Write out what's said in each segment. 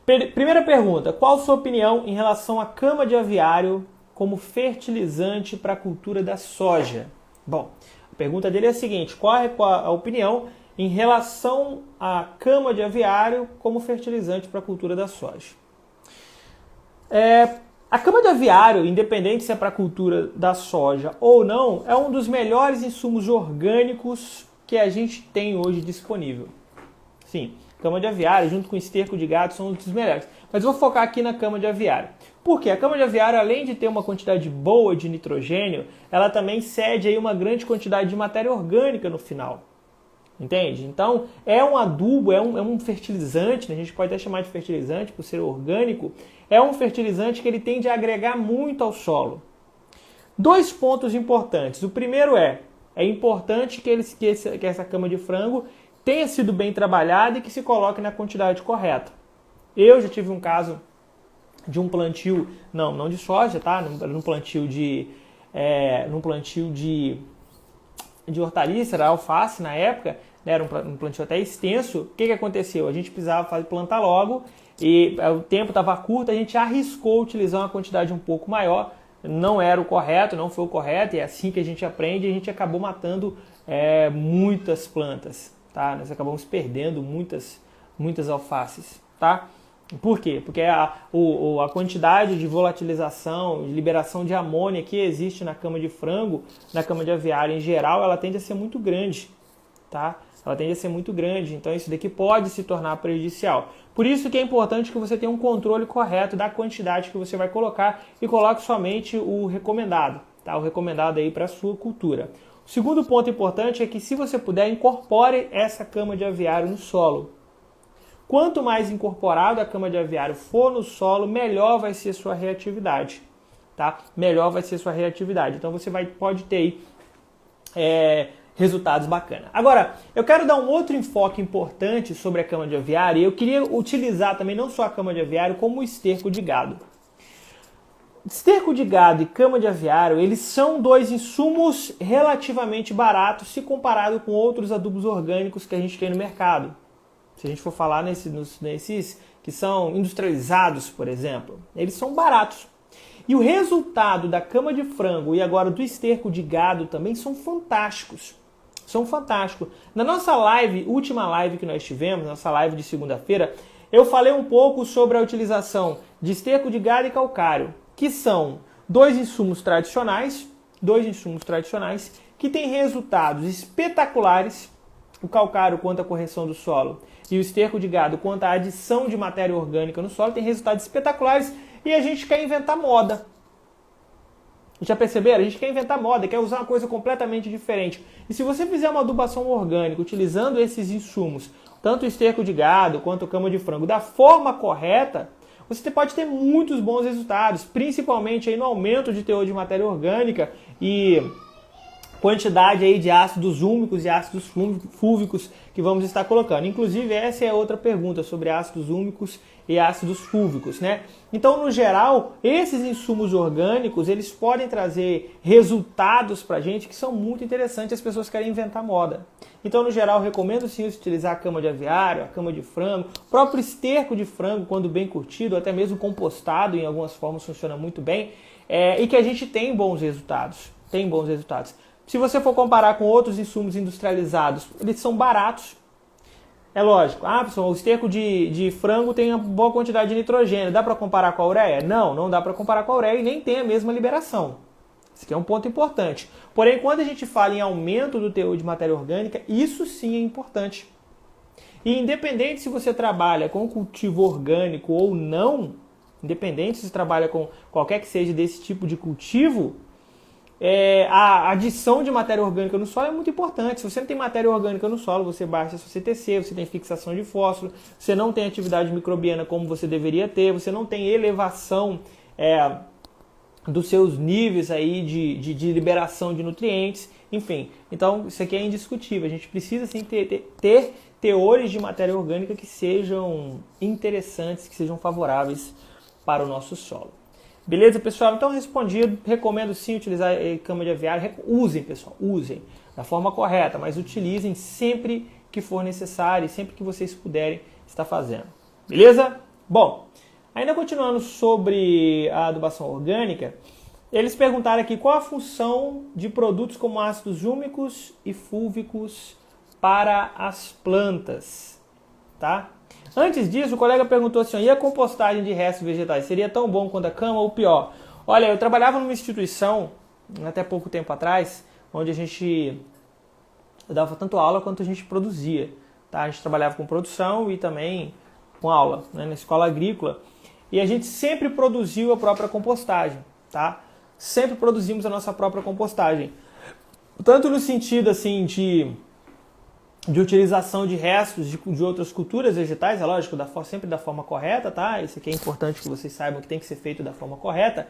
Primeira pergunta, qual a sua opinião em relação à cama de aviário como fertilizante para a cultura da soja? Bom, a pergunta dele é a seguinte, qual é a opinião em relação à cama de aviário como fertilizante para a cultura da soja? A cama de aviário, independente se é para a cultura da soja ou não, é um dos melhores insumos orgânicos que a gente tem hoje disponível. Sim, cama de aviário junto com esterco de gado são um dos melhores. Mas eu vou focar aqui na cama de aviário. Por quê? A cama de aviário, além de ter uma quantidade boa de nitrogênio, ela também cede aí uma grande quantidade de matéria orgânica no final. Entende? Então, é um adubo, é um fertilizante, né? A gente pode até chamar de fertilizante por ser orgânico, é um fertilizante que ele tende a agregar muito ao solo. Dois pontos importantes. O primeiro é importante que essa cama de frango tenha sido bem trabalhada e que se coloque na quantidade correta. Eu já tive um caso de um plantio, não de soja, tá? Num plantio de hortaliça, era alface na época, né? Era um plantio até extenso. O que aconteceu? A gente precisava plantar logo e o tempo estava curto, a gente arriscou utilizar uma quantidade um pouco maior, não era o correto, não foi o correto, e é assim que a gente aprende, e a gente acabou matando muitas plantas, tá? Nós acabamos perdendo muitas alfaces, tá? Por quê? Porque a quantidade de volatilização, de liberação de amônia que existe na cama de frango, na cama de aviário em geral, ela tende a ser muito grande, tá? Ela tende a ser muito grande, então isso daqui pode se tornar prejudicial. Por isso que é importante que você tenha um controle correto da quantidade que você vai colocar e coloque somente o recomendado, tá? O recomendado aí para a sua cultura. O segundo ponto importante é que, se você puder, incorpore essa cama de aviário no solo. Quanto mais incorporado a cama de aviário for no solo, melhor vai ser a sua reatividade, tá? Melhor vai ser a sua reatividade. Então você pode ter aí, resultados bacanas. Agora, eu quero dar um outro enfoque importante sobre a cama de aviário, e eu queria utilizar também não só a cama de aviário, como o esterco de gado. Esterco de gado e cama de aviário, eles são dois insumos relativamente baratos se comparado com outros adubos orgânicos que a gente tem no mercado. Se a gente for falar nesses que são industrializados, por exemplo, eles são baratos. E o resultado da cama de frango e agora do esterco de gado também são fantásticos. São fantásticos. Na nossa última live que nós tivemos, nossa live de segunda-feira, eu falei um pouco sobre a utilização de esterco de gado e calcário, que são dois insumos tradicionais que têm resultados espetaculares. O calcário quanto à correção do solo e o esterco de gado quanto à adição de matéria orgânica no solo tem resultados espetaculares, e a gente quer inventar moda. Já perceberam? A gente quer inventar moda, quer usar uma coisa completamente diferente. E se você fizer uma adubação orgânica utilizando esses insumos, tanto o esterco de gado quanto a cama de frango, da forma correta, você pode ter muitos bons resultados, principalmente aí no aumento de teor de matéria orgânica e quantidade aí de ácidos úmicos e ácidos fúlvicos que vamos estar colocando. Inclusive, essa é outra pergunta sobre ácidos úmicos e ácidos fúlvicos, né? Então, no geral, esses insumos orgânicos, eles podem trazer resultados pra gente que são muito interessantes. As pessoas querem inventar moda. Então, no geral, eu recomendo sim utilizar a cama de aviário, a cama de frango, o próprio esterco de frango, quando bem curtido, até mesmo compostado, em algumas formas funciona muito bem, e que a gente tem bons resultados. Se você for comparar com outros insumos industrializados, eles são baratos. É lógico, pessoal, o esterco de frango tem uma boa quantidade de nitrogênio. Dá para comparar com a ureia? Não dá para comparar com a ureia e nem tem a mesma liberação. Esse aqui é um ponto importante. Porém, quando a gente fala em aumento do teor de matéria orgânica, isso sim é importante. E independente se você trabalha com cultivo orgânico ou não, independente se você trabalha com qualquer que seja desse tipo de cultivo, a adição de matéria orgânica no solo é muito importante. Se você não tem matéria orgânica no solo, você baixa seu CTC, você tem fixação de fósforo, você não tem atividade microbiana como você deveria ter, você não tem elevação dos seus níveis aí de liberação de nutrientes, enfim. Então, isso aqui é indiscutível. A gente precisa sim ter teores de matéria orgânica que sejam interessantes, que sejam favoráveis para o nosso solo. Beleza, pessoal? Então, respondido. Recomendo sim utilizar cama de aviário. Usem, pessoal. Usem da forma correta, mas utilizem sempre que for necessário e sempre que vocês puderem estar fazendo. Beleza? Bom, ainda continuando sobre a adubação orgânica, eles perguntaram aqui qual a função de produtos como ácidos húmicos e fúlvicos para as plantas, tá? Antes disso, o colega perguntou assim, e a compostagem de restos vegetais seria tão bom quanto a cama ou pior? Olha, eu trabalhava numa instituição, até pouco tempo atrás, onde a gente dava tanto aula quanto a gente produzia, tá? A gente trabalhava com produção e também com aula, né, na escola agrícola, e a gente sempre produziu a própria compostagem, tá? Sempre produzimos a nossa própria compostagem. Tanto no sentido assim de utilização de restos de outras culturas vegetais, é lógico, sempre da forma correta, tá? Isso aqui é importante que vocês saibam que tem que ser feito da forma correta.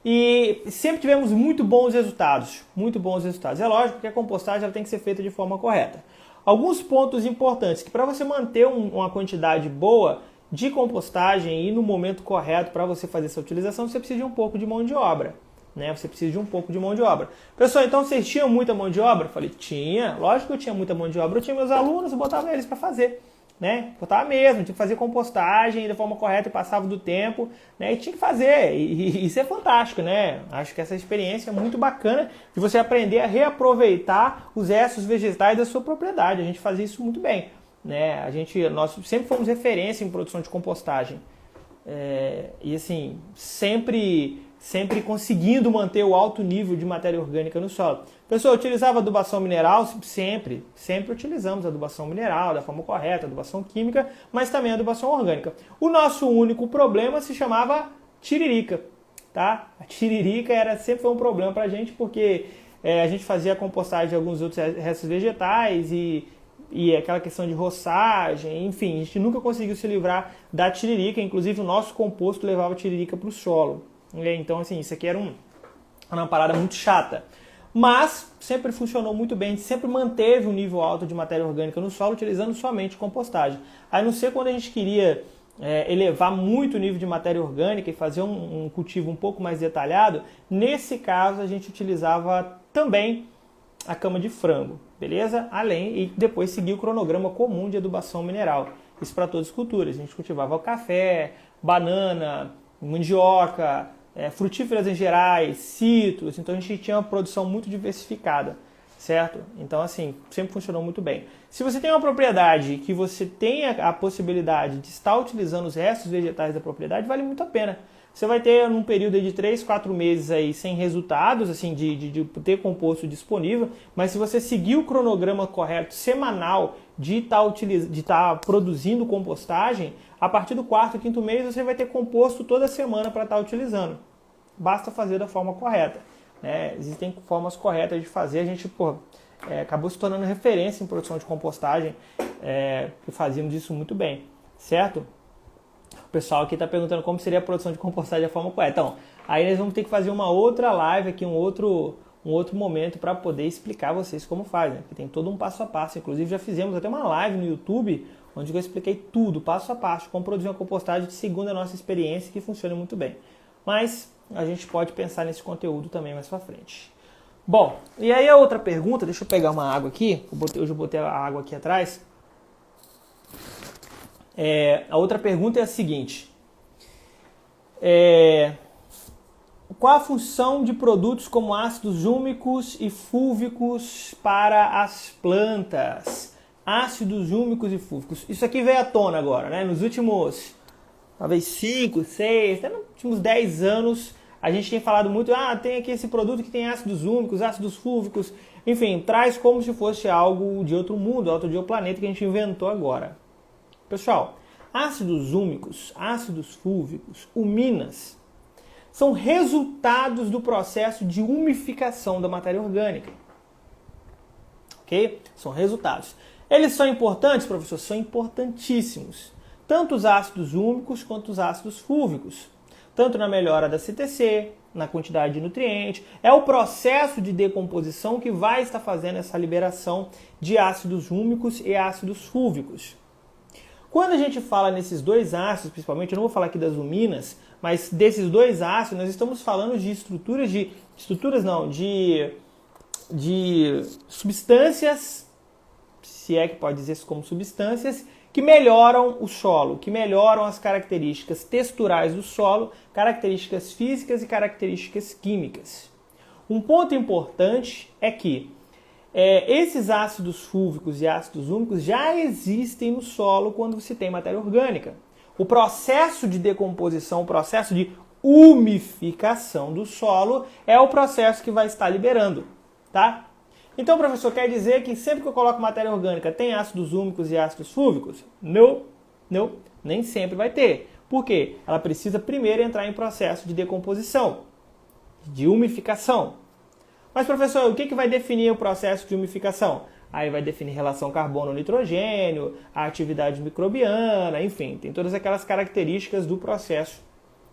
E sempre tivemos muito bons resultados, muito bons resultados. É lógico que a compostagem ela tem que ser feita de forma correta. Alguns pontos importantes, que para você manter uma quantidade boa de compostagem e no momento correto para você fazer essa utilização, você precisa de um pouco de mão de obra. Né? Você precisa de um pouco de mão de obra. Pessoal, então vocês tinham muita mão de obra? Eu falei, tinha. Lógico que eu tinha muita mão de obra. Eu tinha meus alunos, eu botava eles para fazer. Né? Botava mesmo, tinha que fazer compostagem da forma correta e passava do tempo. Né? E tinha que fazer. E isso é fantástico, né? Acho que essa experiência é muito bacana de você aprender a reaproveitar os restos vegetais da sua propriedade. A gente fazia isso muito bem. Né? Nós sempre fomos referência em produção de compostagem. E assim, sempre conseguindo manter o alto nível de matéria orgânica no solo. Pessoal, utilizava adubação mineral? Sempre utilizamos adubação mineral da forma correta, adubação química, mas também adubação orgânica. O nosso único problema se chamava tiririca, tá? A tiririca sempre foi um problema pra gente, porque a gente fazia a compostagem de alguns outros restos vegetais e aquela questão de roçagem, enfim, a gente nunca conseguiu se livrar da tiririca, inclusive o nosso composto levava a tiririca para o solo. Então, assim, isso aqui era uma parada muito chata. Mas sempre funcionou muito bem, a gente sempre manteve um nível alto de matéria orgânica no solo, utilizando somente compostagem. A não ser quando a gente queria elevar muito o nível de matéria orgânica e fazer um cultivo um pouco mais detalhado, nesse caso a gente utilizava também a cama de frango, beleza? E depois seguir o cronograma comum de adubação mineral. Isso para todas as culturas. A gente cultivava o café, banana, mandioca, frutíferas em gerais, citros, então a gente tinha uma produção muito diversificada, certo? Então, assim, sempre funcionou muito bem. Se você tem uma propriedade que você tenha a possibilidade de estar utilizando os restos vegetais da propriedade, vale muito a pena. Você vai ter num período de 3, 4 meses aí sem resultados, assim, de ter composto disponível, mas se você seguir o cronograma correto semanal de estar produzindo compostagem, a partir do 4º, 5º mês você vai ter composto toda semana para estar utilizando. Basta fazer da forma correta. Né? Existem formas corretas de fazer, a gente acabou se tornando referência em produção de compostagem, e fazíamos isso muito bem, certo? O pessoal aqui está perguntando como seria a produção de compostagem da forma correta. Então, aí nós vamos ter que fazer uma outra live aqui, um outro momento para poder explicar a vocês como fazem. Porque tem todo um passo a passo. Inclusive já fizemos até uma live no YouTube onde eu expliquei tudo, passo a passo, como produzir uma compostagem segundo a nossa experiência que funciona muito bem. Mas a gente pode pensar nesse conteúdo também mais para frente. Bom, e aí a outra pergunta, deixa eu pegar uma água aqui. Hoje eu botei a água aqui atrás. A outra pergunta é a seguinte. Qual a função de produtos como ácidos úmicos e fúlvicos para as plantas? Ácidos úmicos e fúlvicos. Isso aqui veio à tona agora, né? Nos últimos, talvez 5, 6, até nos últimos 10 anos, a gente tem falado muito, tem aqui esse produto que tem ácidos úmicos, ácidos fúlvicos, enfim, traz como se fosse algo de outro mundo, outro de outro planeta que a gente inventou agora. Pessoal, ácidos úmicos, ácidos fúlvicos, uminas, são resultados do processo de umificação da matéria orgânica. Ok? São resultados. Eles são importantes, professor? São importantíssimos. Tanto os ácidos úmicos quanto os ácidos fúlvicos. Tanto na melhora da CTC, na quantidade de nutrientes. É o processo de decomposição que vai estar fazendo essa liberação de ácidos úmicos e ácidos fúlvicos. Quando a gente fala nesses dois ácidos, principalmente, eu não vou falar aqui das uminas, mas desses dois ácidos, nós estamos falando de de substâncias, se é que pode dizer como substâncias, que melhoram o solo, que melhoram as características texturais do solo, características físicas e características químicas. Um ponto importante é que esses ácidos fúlvicos e ácidos úmicos já existem no solo quando você tem matéria orgânica. O processo de decomposição, o processo de umificação do solo é o processo que vai estar liberando, tá? Então, professor, quer dizer que sempre que eu coloco matéria orgânica tem ácidos úmicos e ácidos fúlvicos? Não, nem sempre vai ter. Por quê? Ela precisa primeiro entrar em processo de decomposição, de umificação. Mas, professor, o que vai definir o processo de umificação? Aí vai definir relação carbono-nitrogênio, a atividade microbiana, enfim, tem todas aquelas características do processo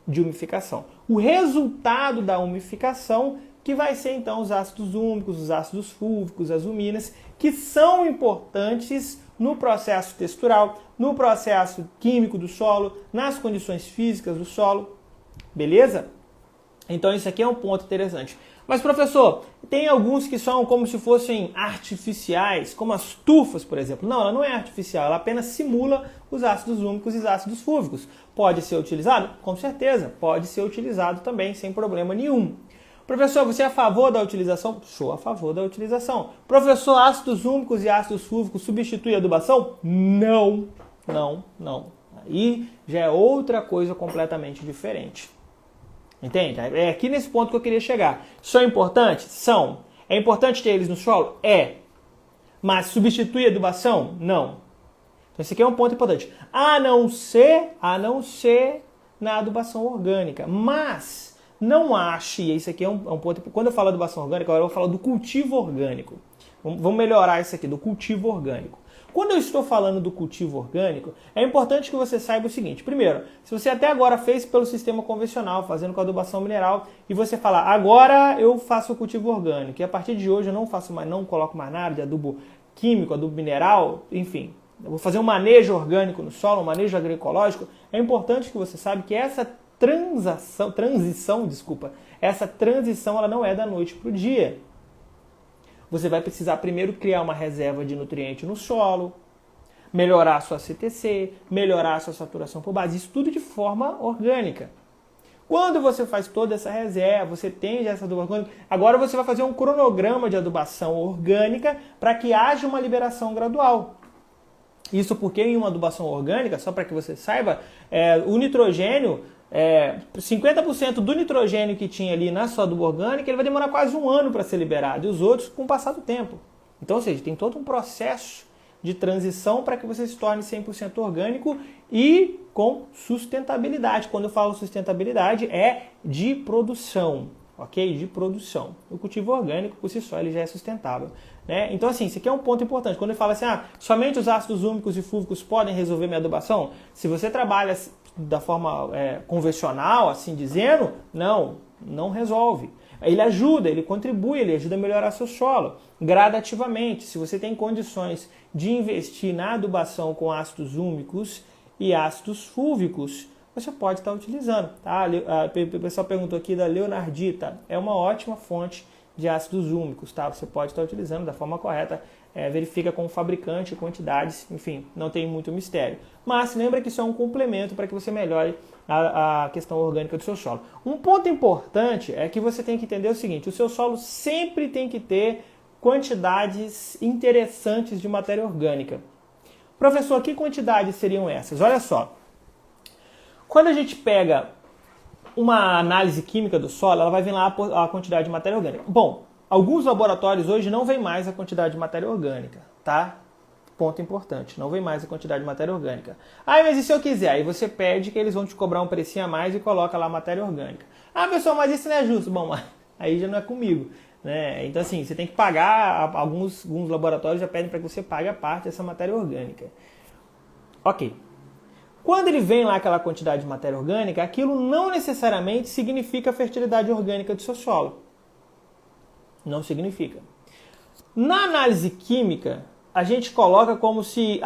de umificação. O resultado da umificação que vai ser, então, os ácidos úmicos, os ácidos fúlvicos, as uminas, que são importantes no processo textural, no processo químico do solo, nas condições físicas do solo, beleza? Então, isso aqui é um ponto interessante. Mas, professor, tem alguns que são como se fossem artificiais, como as tufas, por exemplo. Não, ela não é artificial, ela apenas simula os ácidos úmicos e os ácidos fúlvicos. Pode ser utilizado? Com certeza, pode ser utilizado também, sem problema nenhum. Professor, você é a favor da utilização? Sou a favor da utilização. Professor, ácidos úmicos e ácidos fúlvicos substituem a adubação? Não. Aí já é outra coisa completamente diferente. Entende? É aqui nesse ponto que eu queria chegar. São importantes? São. É importante ter eles no solo? É. Mas substitui a adubação? Não. Então esse aqui é um ponto importante. A não ser na adubação orgânica. Mas não ache, e isso aqui é um ponto... Quando eu falo adubação orgânica, agora eu vou falar do cultivo orgânico. Vamos melhorar isso aqui, do cultivo orgânico. Quando eu estou falando do cultivo orgânico, é importante que você saiba o seguinte. Primeiro, se você até agora fez pelo sistema convencional, fazendo com adubação mineral, e você falar, agora eu faço o cultivo orgânico, e a partir de hoje eu não faço mais, não coloco mais nada de adubo químico, adubo mineral, enfim, eu vou fazer um manejo orgânico no solo, um manejo agroecológico, é importante que você saiba que essa transição ela não é da noite para o dia. Você vai precisar primeiro criar uma reserva de nutriente no solo, melhorar a sua CTC, melhorar a sua saturação por base, isso tudo de forma orgânica. Quando você faz toda essa reserva, você tem essa adubação orgânica, agora você vai fazer um cronograma de adubação orgânica para que haja uma liberação gradual. Isso porque em uma adubação orgânica, só para que você saiba, o nitrogênio, 50% do nitrogênio que tinha ali na sua adubo orgânica, ele vai demorar quase um ano para ser liberado, e os outros com o passar do tempo. Então, ou seja, tem todo um processo de transição para que você se torne 100% orgânico e com sustentabilidade. Quando eu falo sustentabilidade, é de produção, ok? De produção. O cultivo orgânico, por si só, ele já é sustentável. Né? Então, assim, isso aqui é um ponto importante. Quando eu falo assim, somente os ácidos úmicos e fúlvicos podem resolver minha adubação, se você trabalha da forma convencional, assim dizendo, não resolve. Ele ajuda, ele contribui, ele ajuda a melhorar seu solo gradativamente. Se você tem condições de investir na adubação com ácidos úmicos e ácidos fúlvicos, você pode estar utilizando. Tá? O pessoal perguntou aqui da Leonardita, é uma ótima fonte de ácidos úmicos, tá? Você pode estar utilizando da forma correta, verifica com o fabricante, quantidades, enfim, não tem muito mistério. Mas lembra que isso é um complemento para que você melhore a questão orgânica do seu solo. Um ponto importante é que você tem que entender o seguinte, o seu solo sempre tem que ter quantidades interessantes de matéria orgânica. Professor, que quantidades seriam essas? Olha só, quando a gente pega uma análise química do solo, ela vai vir lá a quantidade de matéria orgânica. Bom, alguns laboratórios hoje não vem mais a quantidade de matéria orgânica, tá? Ponto importante, não vem mais a quantidade de matéria orgânica. Mas e se eu quiser? Aí você pede que eles vão te cobrar um precinho a mais e coloca lá a matéria orgânica. Pessoal, mas isso não é justo. Bom, aí já não é comigo, né? Então assim, você tem que pagar, alguns laboratórios já pedem para que você pague a parte dessa matéria orgânica. Ok. Quando ele vem lá aquela quantidade de matéria orgânica, aquilo não necessariamente significa a fertilidade orgânica do seu solo. Não significa. Na análise química, a gente coloca como se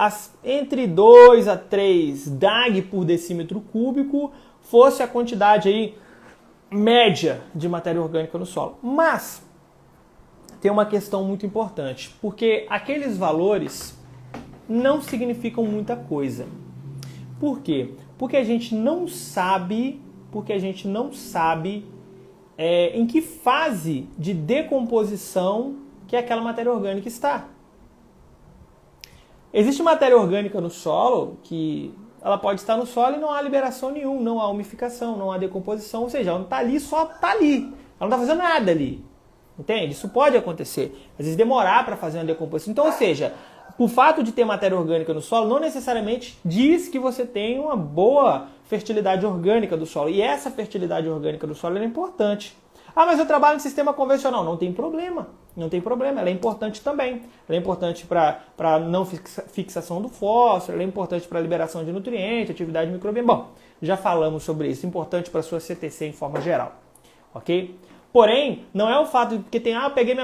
entre 2 a 3 DAG por decímetro cúbico fosse a quantidade aí média de matéria orgânica no solo. Mas tem uma questão muito importante, porque aqueles valores não significam muita coisa. Por quê? Porque a gente não sabe, em que fase de decomposição que aquela matéria orgânica está. Existe matéria orgânica no solo que ela pode estar no solo e não há liberação nenhuma, não há umificação, não há decomposição, ou seja, ela não está ali, só está ali. Ela não está fazendo nada ali. Entende? Isso pode acontecer. Às vezes demorar para fazer uma decomposição. Então, ou seja, o fato de ter matéria orgânica no solo não necessariamente diz que você tem uma boa fertilidade orgânica do solo. E essa fertilidade orgânica do solo é importante. Ah, mas eu trabalho no sistema convencional. Não tem problema. Não tem problema. Ela é importante também. Ela é importante para não fixação do fósforo, ela é importante para a liberação de nutrientes, atividade microbiana. Bom, já falamos sobre isso. Importante para a sua CTC em forma geral. Ok? Porém, não é o fato de que peguei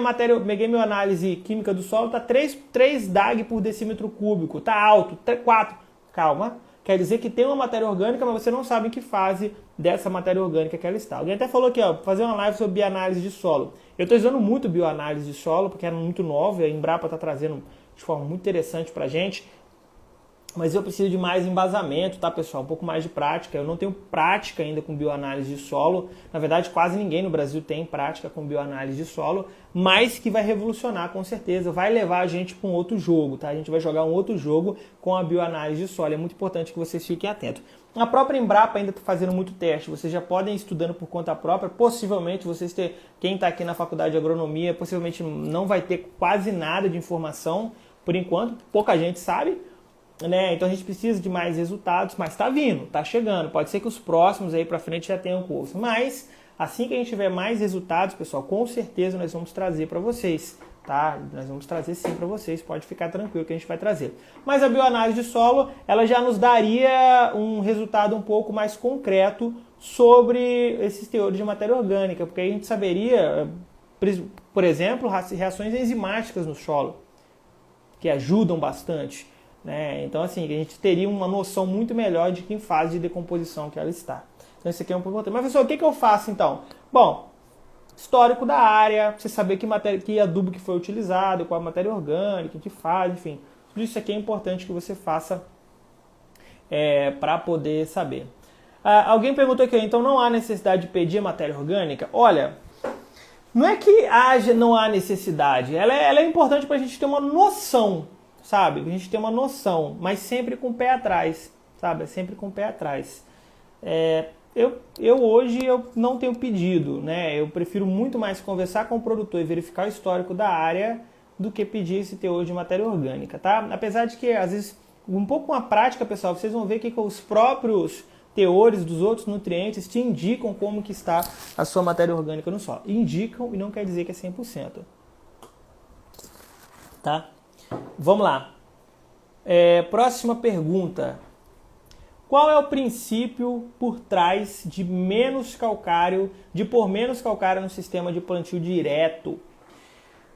minha análise química do solo, está 3 DAG por decímetro cúbico, está alto, 4. Calma. Quer dizer que tem uma matéria orgânica, mas você não sabe em que fase dessa matéria orgânica que ela está. Alguém até falou aqui, ó, fazer uma live sobre bioanálise de solo. Eu estou usando muito bioanálise de solo, porque é muito nova, a Embrapa está trazendo de forma muito interessante para a gente. Mas eu preciso de mais embasamento, tá, pessoal? Um pouco mais de prática. Eu não tenho prática ainda com bioanálise de solo. Na verdade, quase ninguém no Brasil tem prática com bioanálise de solo, mas que vai revolucionar, com certeza. Vai levar a gente para um outro jogo, tá? A gente vai jogar um outro jogo com a bioanálise de solo. É muito importante que vocês fiquem atentos. A própria Embrapa ainda está fazendo muito teste. Vocês já podem ir estudando por conta própria. Possivelmente, quem está aqui na faculdade de agronomia, possivelmente não vai ter quase nada de informação, por enquanto. Pouca gente sabe. Né? Então a gente precisa de mais resultados, mas está vindo, está chegando. Pode ser que os próximos aí para frente já tenham curso, mas assim que a gente tiver mais resultados, pessoal, com certeza nós vamos trazer para vocês, tá? Nós vamos trazer sim para vocês, pode ficar tranquilo que a gente vai trazer. Mas a bioanálise de solo, ela já nos daria um resultado um pouco mais concreto sobre esses teores de matéria orgânica, porque aí a gente saberia, por exemplo, reações enzimáticas no solo, que ajudam bastante. Né? Então, assim, a gente teria uma noção muito melhor de que em fase de decomposição que ela está. Então, isso aqui é um pouco importante. Mas, professor, o que eu faço, então? Bom, histórico da área, você saber que adubo que foi utilizado, qual a matéria orgânica, que faz, enfim. Tudo isso aqui é importante que você faça para poder saber. Alguém perguntou aqui, então não há necessidade de pedir a matéria orgânica? Olha, não é que não há necessidade, ela é importante para a gente ter uma noção, sabe? A gente tem uma noção, mas sempre com o pé atrás, sabe? Sempre com o pé atrás. Hoje eu não tenho pedido, né? Eu prefiro muito mais conversar com o produtor e verificar o histórico da área do que pedir esse teor de matéria orgânica, tá? Apesar de que, às vezes, um pouco com a prática, pessoal, vocês vão ver que os próprios teores dos outros nutrientes te indicam como que está a sua matéria orgânica no solo. Indicam e não quer dizer que é 100%. Tá? Vamos lá. Próxima pergunta. Qual é o princípio por trás de pôr menos calcário no sistema de plantio direto?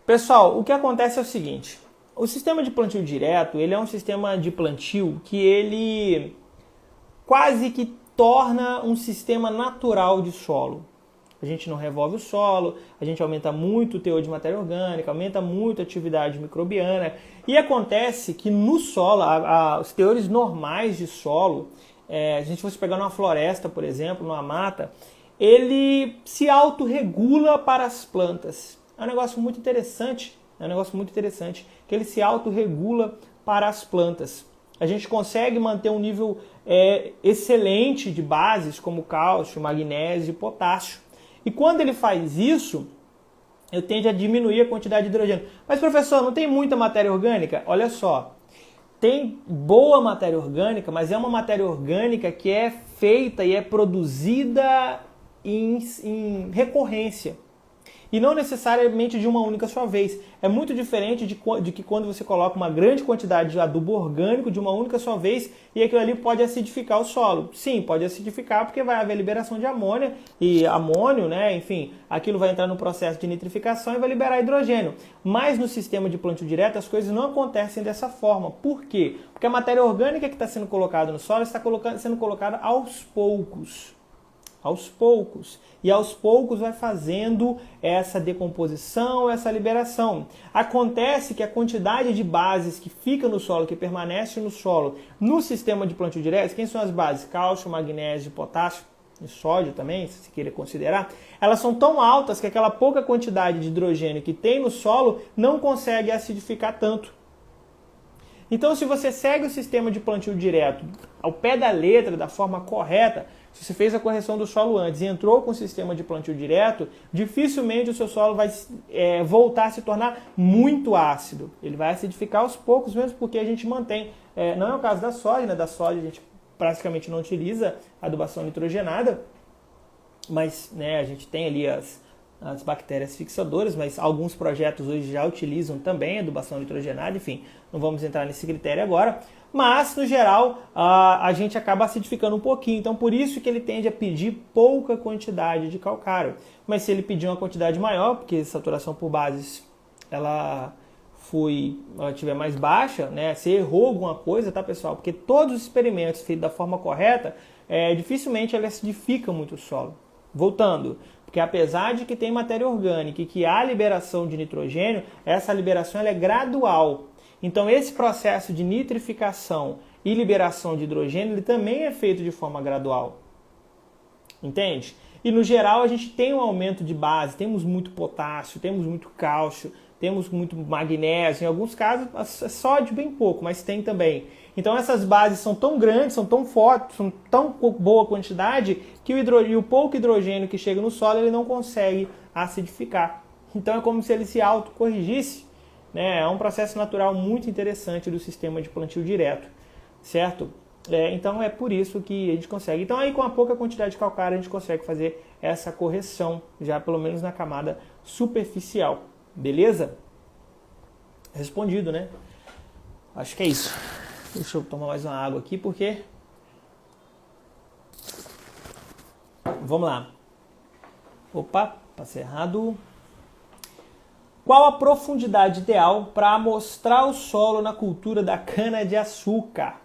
Pessoal, o que acontece é o seguinte. O sistema de plantio direto, ele é um sistema de plantio que ele quase que torna um sistema natural de solo. A gente não revolve o solo, a gente aumenta muito o teor de matéria orgânica, aumenta muito a atividade microbiana. E acontece que no solo, os teores normais de solo, se a gente fosse pegar numa floresta, por exemplo, numa mata, ele se autorregula para as plantas. É um negócio muito interessante, que ele se autorregula para as plantas. A gente consegue manter um nível excelente de bases como cálcio, magnésio e potássio. E quando ele faz isso, eu tendo a diminuir a quantidade de hidrogênio. Mas, professor, não tem muita matéria orgânica? Olha só, tem boa matéria orgânica, mas é uma matéria orgânica que é feita e é produzida em recorrência. E não necessariamente de uma única só vez. É muito diferente de que quando você coloca uma grande quantidade de adubo orgânico de uma única só vez e aquilo ali pode acidificar o solo. Sim, pode acidificar porque vai haver liberação de amônia e amônio, né? Enfim, aquilo vai entrar no processo de nitrificação e vai liberar hidrogênio. Mas no sistema de plantio direto as coisas não acontecem dessa forma. Por quê? Porque a matéria orgânica que está sendo colocada no solo está sendo colocada aos poucos. aos poucos. E aos poucos vai fazendo essa decomposição, essa liberação. Acontece que a quantidade de bases que fica no solo, que permanece no solo, no sistema de plantio direto, quem são as bases? Cálcio, magnésio, potássio e sódio também, se você queira considerar, elas são tão altas que aquela pouca quantidade de hidrogênio que tem no solo não consegue acidificar tanto. Então, se você segue o sistema de plantio direto ao pé da letra, da forma correta, se você fez a correção do solo antes e entrou com o sistema de plantio direto, dificilmente o seu solo vai voltar a se tornar muito ácido. Ele vai acidificar aos poucos, mesmo porque a gente mantém. Não é o caso da soja, né? Da soja a gente praticamente não utiliza adubação nitrogenada, mas né, a gente tem ali as bactérias fixadoras, mas alguns projetos hoje já utilizam também adubação nitrogenada, enfim, não vamos entrar nesse critério agora, mas no geral a gente acaba acidificando um pouquinho, então por isso que ele tende a pedir pouca quantidade de calcário, mas se ele pedir uma quantidade maior, porque a saturação por bases ela tiver mais baixa, né, você errou alguma coisa, tá pessoal? Porque todos os experimentos feitos da forma correta, dificilmente ele acidifica muito o solo. Voltando, porque apesar de que tem matéria orgânica e que há liberação de nitrogênio, essa liberação ela é gradual. Então esse processo de nitrificação e liberação de hidrogênio ele também é feito de forma gradual. Entende? E no geral a gente tem um aumento de base, temos muito potássio, temos muito cálcio, temos muito magnésio, em alguns casos sódio bem pouco, mas tem também. Então essas bases são tão grandes, são tão fortes, são tão boa quantidade que o pouco hidrogênio que chega no solo ele não consegue acidificar. Então é como se ele se autocorrigisse, né? É um processo natural muito interessante do sistema de plantio direto, certo? Então é por isso que a gente consegue. Então aí com a pouca quantidade de calcário a gente consegue fazer essa correção, já pelo menos na camada superficial. Beleza? Respondido, né? Acho que é isso. Deixa eu tomar mais uma água aqui, porque... Vamos lá. Opa, passei errado. Qual a profundidade ideal para amostrar o solo na cultura da cana-de-açúcar?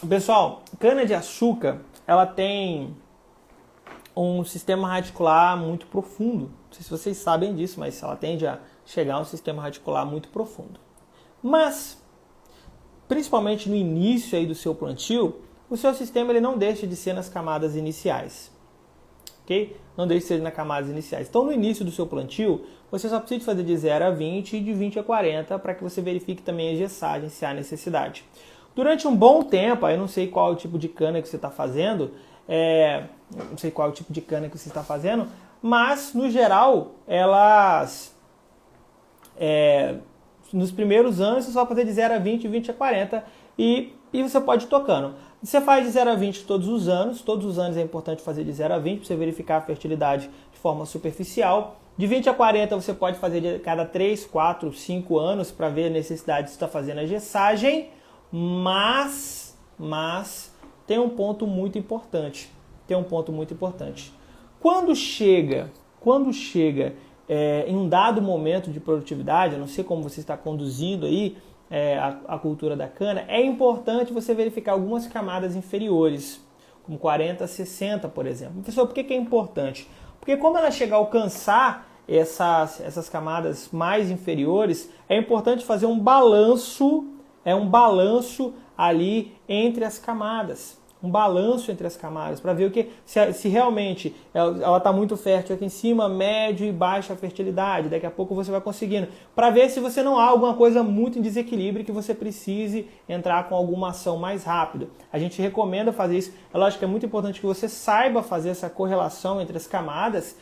Pessoal, cana-de-açúcar, ela tem um sistema radicular muito profundo. Não sei se vocês sabem disso, mas ela tende a chegar a um sistema radicular muito profundo. Mas, principalmente no início aí do seu plantio, o seu sistema ele não deixa de ser nas camadas iniciais. Ok? Não deixa de ser nas camadas iniciais. Então, no início do seu plantio, você só precisa fazer de 0 a 20 e de 20 a 40 para que você verifique também a gessagem, se há necessidade. Durante um bom tempo, eu não sei qual é o tipo de cana que você está fazendo, mas, no geral, elas, nos primeiros anos, você só vai fazer de 0 a 20, 20 a 40 e você pode ir tocando. Você faz de 0 a 20 todos os anos é importante fazer de 0 a 20 para você verificar a fertilidade de forma superficial. De 20 a 40 você pode fazer de cada 3, 4, 5 anos para ver a necessidade de estar fazendo a gessagem, mas tem um ponto muito importante. Quando chega em um dado momento de produtividade, eu não sei como você está conduzindo aí a cultura da cana, é importante você verificar algumas camadas inferiores, como 40 a 60, por exemplo. Pessoal, por que é importante? Porque como ela chegar a alcançar essas camadas mais inferiores, é importante fazer um balanço ali entre as camadas. Para ver se realmente ela está muito fértil aqui em cima, médio e baixa fertilidade. Daqui a pouco você vai conseguindo. Para ver se você não há alguma coisa muito em desequilíbrio que você precise entrar com alguma ação mais rápida. A gente recomenda fazer isso. É lógico que é muito importante que você saiba fazer essa correlação entre as camadas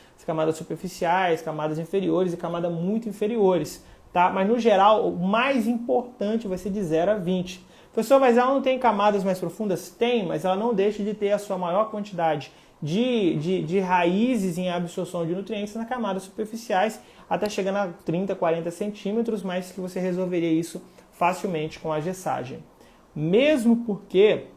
superficiais, camadas inferiores e camadas muito inferiores. Tá? Mas no geral, o mais importante vai ser de 0 a 20. Professor, mas ela não tem camadas mais profundas? Tem, mas ela não deixa de ter a sua maior quantidade de raízes em absorção de nutrientes nas camadas superficiais, até chegando a 30, 40 centímetros, mas que você resolveria isso facilmente com a gessagem. Mesmo porque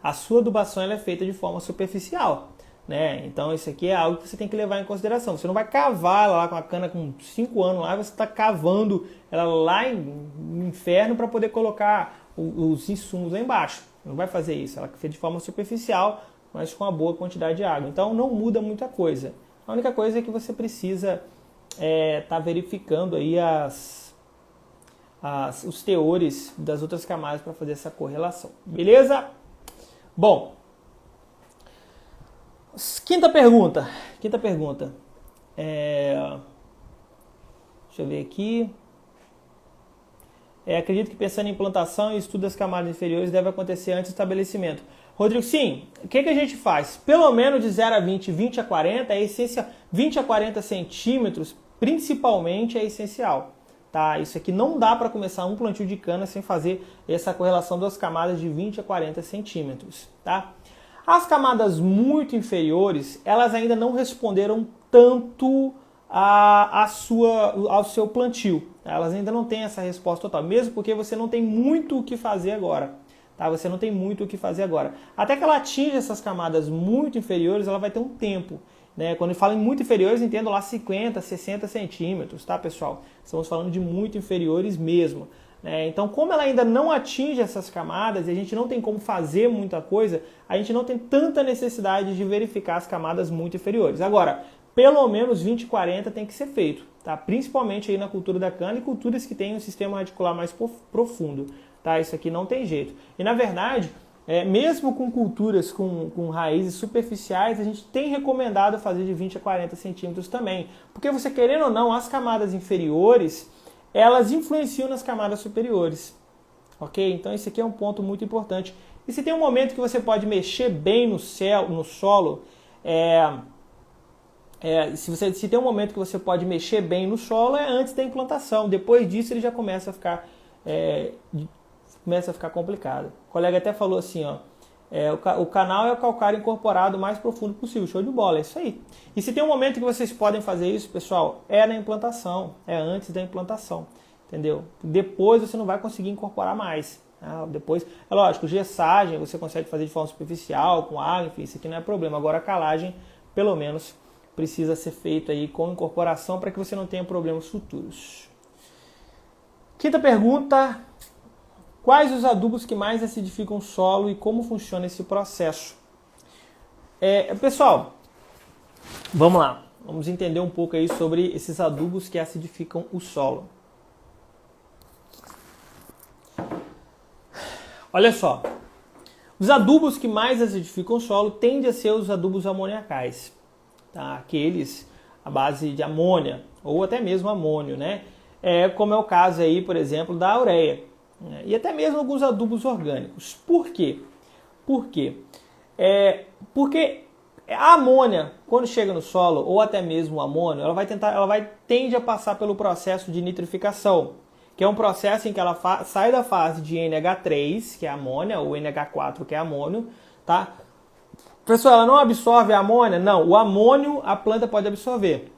a sua adubação ela é feita de forma superficial. Né? Então isso aqui é algo que você tem que levar em consideração. Você não vai cavar ela lá com a cana com 5 anos lá, você está cavando ela lá no inferno para poder colocar os insumos lá embaixo. Não vai fazer isso. Ela é feita de forma superficial mas com uma boa quantidade de água. Então não muda muita coisa. A única coisa é que você precisa estar verificando aí os teores das outras camadas para fazer essa correlação. Beleza? Bom, quinta pergunta. Deixa eu ver aqui. Acredito que pensando em implantação e estudo das camadas inferiores deve acontecer antes do estabelecimento. Rodrigo, sim. O que a gente faz? Pelo menos de 0 a 20, 20 a 40 é essencial. 20 a 40 centímetros, principalmente, é essencial. Tá? Isso aqui não dá para começar um plantio de cana sem fazer essa correlação das camadas de 20 a 40 centímetros. Tá? As camadas muito inferiores, elas ainda não responderam tanto ao seu plantio. Elas ainda não têm essa resposta total, mesmo porque você não tem muito o que fazer agora. Tá? Você não tem muito o que fazer agora. Até que ela atinja essas camadas muito inferiores, ela vai ter um tempo. Né? Quando eu falo em muito inferiores, entendo lá 50, 60 centímetros, tá, pessoal? Estamos falando de muito inferiores mesmo. Né? Então, como ela ainda não atinge essas camadas e a gente não tem como fazer muita coisa, a gente não tem tanta necessidade de verificar as camadas muito inferiores. Agora, pelo menos 20 e 40 tem que ser feito, tá? Principalmente aí na cultura da cana e culturas que têm um sistema radicular mais profundo. Tá? Isso aqui não tem jeito. E na verdade, mesmo com culturas com raízes superficiais, a gente tem recomendado fazer de 20 a 40 centímetros também. Porque você querendo ou não, as camadas inferiores, elas influenciam nas camadas superiores. Ok? Então esse aqui é um ponto muito importante. E se tem um momento que você pode mexer bem no solo, se tem um momento que você pode mexer bem no solo, é antes da implantação. Depois disso ele já começa a ficar complicado. O colega até falou assim, ó, o canal é o calcário incorporado o mais profundo possível. Show de bola, é isso aí. E se tem um momento que vocês podem fazer isso, pessoal, é na implantação, é antes da implantação, entendeu? Depois você não vai conseguir incorporar mais. Depois, é lógico, gessagem você consegue fazer de forma superficial, com água, enfim, isso aqui não é problema. Agora a calagem, pelo menos, precisa ser feito aí com incorporação para que você não tenha problemas futuros. Quinta pergunta. Quais os adubos que mais acidificam o solo e como funciona esse processo? Pessoal, vamos lá. Vamos entender um pouco aí sobre esses adubos que acidificam o solo. Olha só. Os adubos que mais acidificam o solo tendem a ser os adubos amoniacais. Tá? Aqueles à base de amônia ou até mesmo amônio, né? Como é o caso aí, por exemplo, da ureia. E até mesmo alguns adubos orgânicos. Por quê? Porque a amônia, quando chega no solo, ou até mesmo o amônio, tende a passar pelo processo de nitrificação, que é um processo em que ela sai da fase de NH3, que é amônia, ou NH4, que é amônio, tá? Pessoal, ela não absorve a amônia? Não, o amônio a planta pode absorver,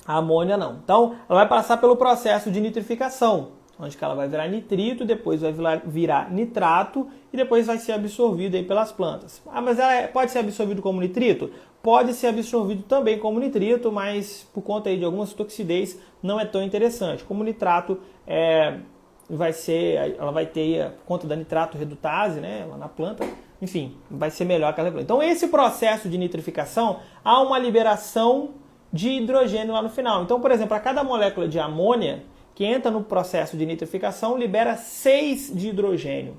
a amônia não. Então, ela vai passar pelo processo de nitrificação, onde ela vai virar nitrito, depois vai virar nitrato e depois vai ser absorvido aí pelas plantas. Mas ela pode ser absorvido como nitrito? Pode ser absorvido também como nitrito, mas por conta aí de algumas toxidez não é tão interessante. Como nitrato, ela vai ter, por conta da nitrato redutase, né, lá na planta, enfim, vai ser melhor aquela planta. Então esse processo de nitrificação, há uma liberação de hidrogênio lá no final. Então, por exemplo, a cada molécula de amônia que entra no processo de nitrificação, libera 6 de hidrogênio.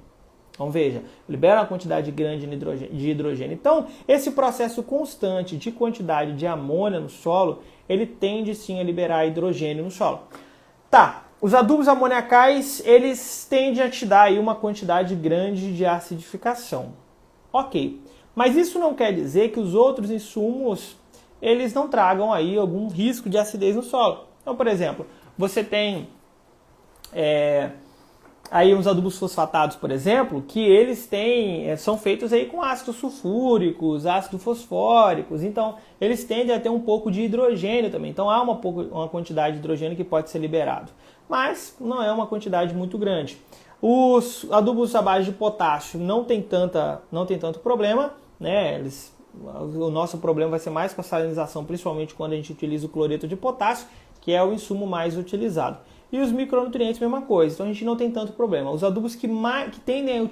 Então veja, libera uma quantidade grande de hidrogênio. Então, esse processo constante de quantidade de amônia no solo, ele tende sim a liberar hidrogênio no solo. Tá, os adubos amoniacais, eles tendem a te dar aí uma quantidade grande de acidificação. Ok, mas isso não quer dizer que os outros insumos, eles não tragam aí algum risco de acidez no solo. Então, por exemplo, você tem aí uns adubos fosfatados, por exemplo, que eles são feitos aí com ácidos sulfúricos, ácidos fosfóricos, então eles tendem a ter um pouco de hidrogênio também. Então há uma quantidade de hidrogênio que pode ser liberado, mas não é uma quantidade muito grande. Os adubos à base de potássio não tem tanto problema, né? O nosso problema vai ser mais com a salinização, principalmente quando a gente utiliza o cloreto de potássio, que é o insumo mais utilizado. e os micronutrientes, mesma coisa. Então a gente não tem tanto problema. Os adubos que tendem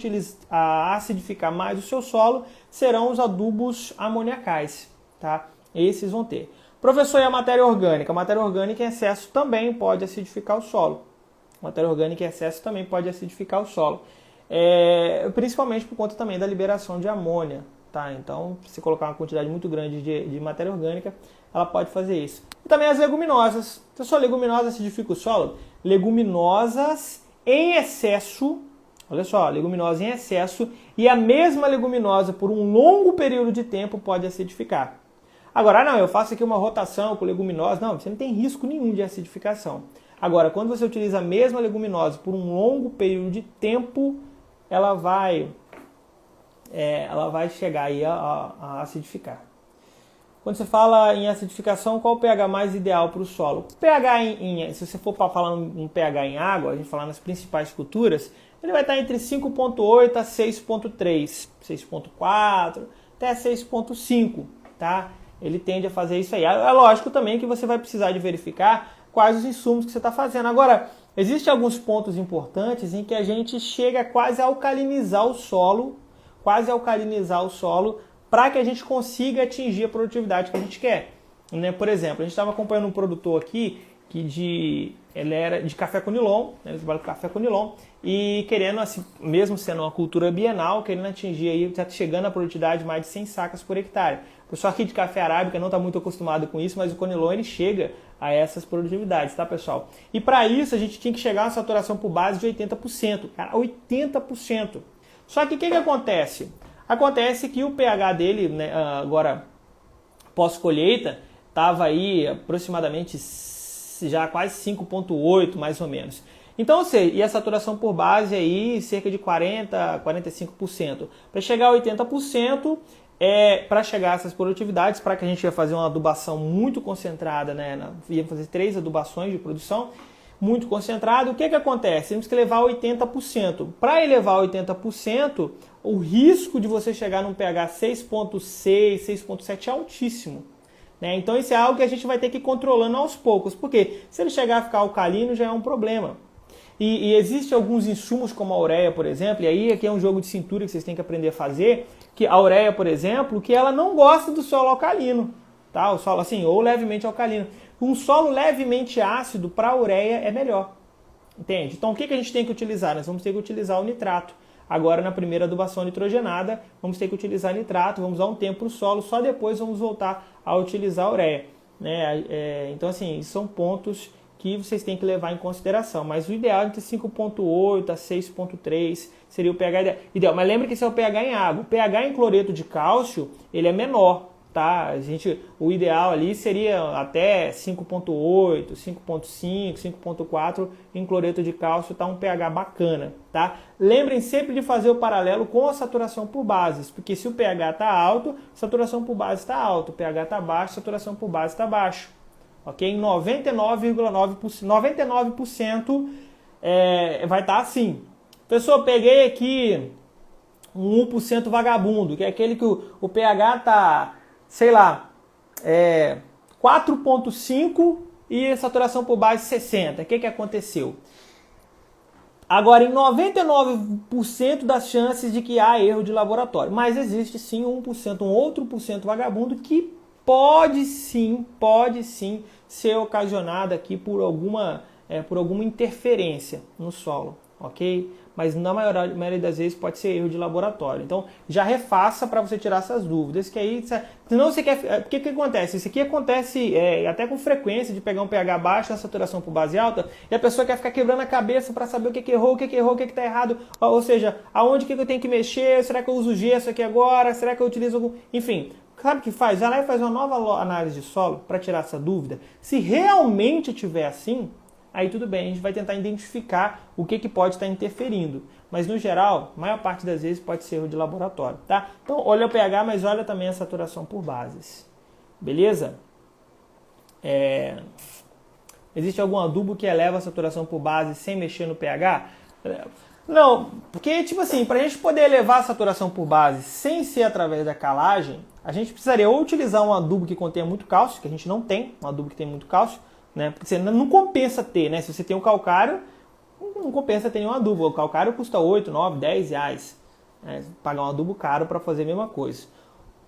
a acidificar mais o seu solo serão os adubos amoniacais, tá? Esses vão ter. Professor, e a matéria orgânica? A matéria orgânica em excesso também pode acidificar o solo. A matéria orgânica em excesso também pode acidificar o solo. Principalmente por conta também da liberação de amônia, tá? Então, se colocar uma quantidade muito grande de matéria orgânica, ela pode fazer isso. E também as leguminosas. Então, só leguminosa acidifica o solo? Leguminosas em excesso, olha só, leguminosa em excesso, e a mesma leguminosa por um longo período de tempo pode acidificar. Agora, não, eu faço aqui uma rotação com leguminosa. Não, você não tem risco nenhum de acidificação. Agora, quando você utiliza a mesma leguminosa por um longo período de tempo, ela vai chegar aí a acidificar. Quando você fala em acidificação, qual o pH mais ideal para o solo? O pH se você for falar um pH em água, a gente falar nas principais culturas, ele vai estar entre 5.8 a 6.3, 6.4 até 6.5, tá? Ele tende a fazer isso aí. É lógico também que você vai precisar de verificar quais os insumos que você está fazendo. Agora, existem alguns pontos importantes em que a gente chega quase a alcalinizar o solo, para que a gente consiga atingir a produtividade que a gente quer. Né? Por exemplo, a gente estava acompanhando um produtor aqui ele era de café com nilon, né? Ele trabalha com café com nilon, e querendo, assim, mesmo sendo uma cultura bienal, querendo atingir aí, está chegando a produtividade de mais de 100 sacas por hectare. O pessoal aqui de café arábica não está muito acostumado com isso, mas o conilon ele chega a essas produtividades, tá, pessoal? E para isso a gente tinha que chegar a uma saturação por base de 80%, cara, 80%. Só que o que acontece? Acontece que o pH dele, né, agora pós-colheita, estava aí aproximadamente já quase 5.8, mais ou menos. Então, e a saturação por base aí cerca de 40%, 45%. Para chegar a 80%, para chegar a essas produtividades, para que a gente ia fazer uma adubação muito concentrada, né, ia fazer 3 adubações de produção, muito concentrado, o que acontece? Temos que levar 80%. Para elevar 80%, o risco de você chegar num pH 6.6, 6.7 é altíssimo. Né? Então isso é algo que a gente vai ter que ir controlando aos poucos, porque se ele chegar a ficar alcalino já é um problema. E existem alguns insumos como a ureia, por exemplo, e aí aqui é um jogo de cintura que vocês têm que aprender a fazer, que a ureia, por exemplo, que ela não gosta do solo alcalino, tá? O solo assim, ou levemente alcalino. Um solo levemente ácido para a ureia é melhor, entende? Então o que a gente tem que utilizar? Nós vamos ter que utilizar o nitrato. Agora na primeira adubação nitrogenada, vamos ter que utilizar nitrato, vamos dar um tempo para o solo, só depois vamos voltar a utilizar a ureia. Né? Então assim, são pontos que vocês têm que levar em consideração, mas o ideal é entre 5.8 a 6.3 seria o pH ideal. Mas lembre que esse é o pH em água. O pH em cloreto de cálcio, ele é menor. Tá? O ideal ali seria até 5.8, 5.5, 5.4 em cloreto de cálcio, tá um pH bacana. Tá? Lembrem sempre de fazer o paralelo com a saturação por bases, porque se o pH está alto, saturação por base está alto, o pH está baixo, saturação por base está baixo. Ok? Em 99% vai estar assim. Pessoal, peguei aqui um 1% vagabundo, que é aquele que o pH está, sei lá, 4.5 e a saturação por base 60. O que aconteceu? Agora, em 99% das chances de que há erro de laboratório. Mas existe sim um outro por cento vagabundo que pode sim ser ocasionado aqui por alguma interferência no solo, ok? Mas na maioria das vezes pode ser erro de laboratório. Então já refaça para você tirar essas dúvidas. Que aí, senão você quer. O que acontece? Isso aqui acontece até com frequência de pegar um pH baixo, uma saturação por base alta, e a pessoa quer ficar quebrando a cabeça para saber o que errou, o que está errado. Ou seja, aonde que eu tenho que mexer? Será que eu uso gesso aqui agora? Será que eu utilizo algum. Enfim. Sabe o que faz? Vai lá e faz uma nova análise de solo para tirar essa dúvida. Se realmente tiver assim, aí tudo bem, a gente vai tentar identificar o que pode estar interferindo. Mas no geral, a maior parte das vezes pode ser erro de laboratório, tá? Então olha o pH, mas olha também a saturação por bases. Beleza? Existe algum adubo que eleva a saturação por base sem mexer no pH? Não, porque tipo assim, para a gente poder elevar a saturação por base sem ser através da calagem, a gente precisaria ou utilizar um adubo que contenha muito cálcio, que a gente não tem, um adubo que tem muito cálcio, né? Porque você não compensa ter, né? Se você tem um calcário, não compensa ter nenhum adubo. O calcário custa 8, 9, 10 reais. Né? Pagar um adubo caro para fazer a mesma coisa.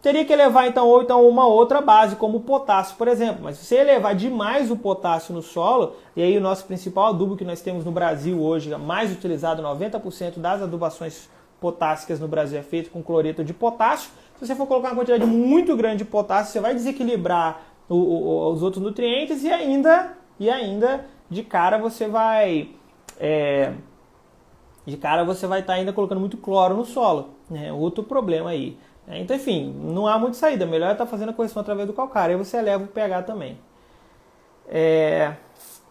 Teria que elevar então, ou então uma outra base, como o potássio, por exemplo. Mas se você elevar demais o potássio no solo, e aí o nosso principal adubo que nós temos no Brasil hoje, mais utilizado, 90% das adubações potássicas no Brasil é feito com cloreto de potássio. Se você for colocar uma quantidade muito grande de potássio, você vai desequilibrar os outros nutrientes e ainda de cara você vai estar ainda colocando muito cloro no solo. Né? Outro problema aí. Então, enfim, não há muita saída. Melhor é estar fazendo a correção através do calcário. Aí você eleva o pH também.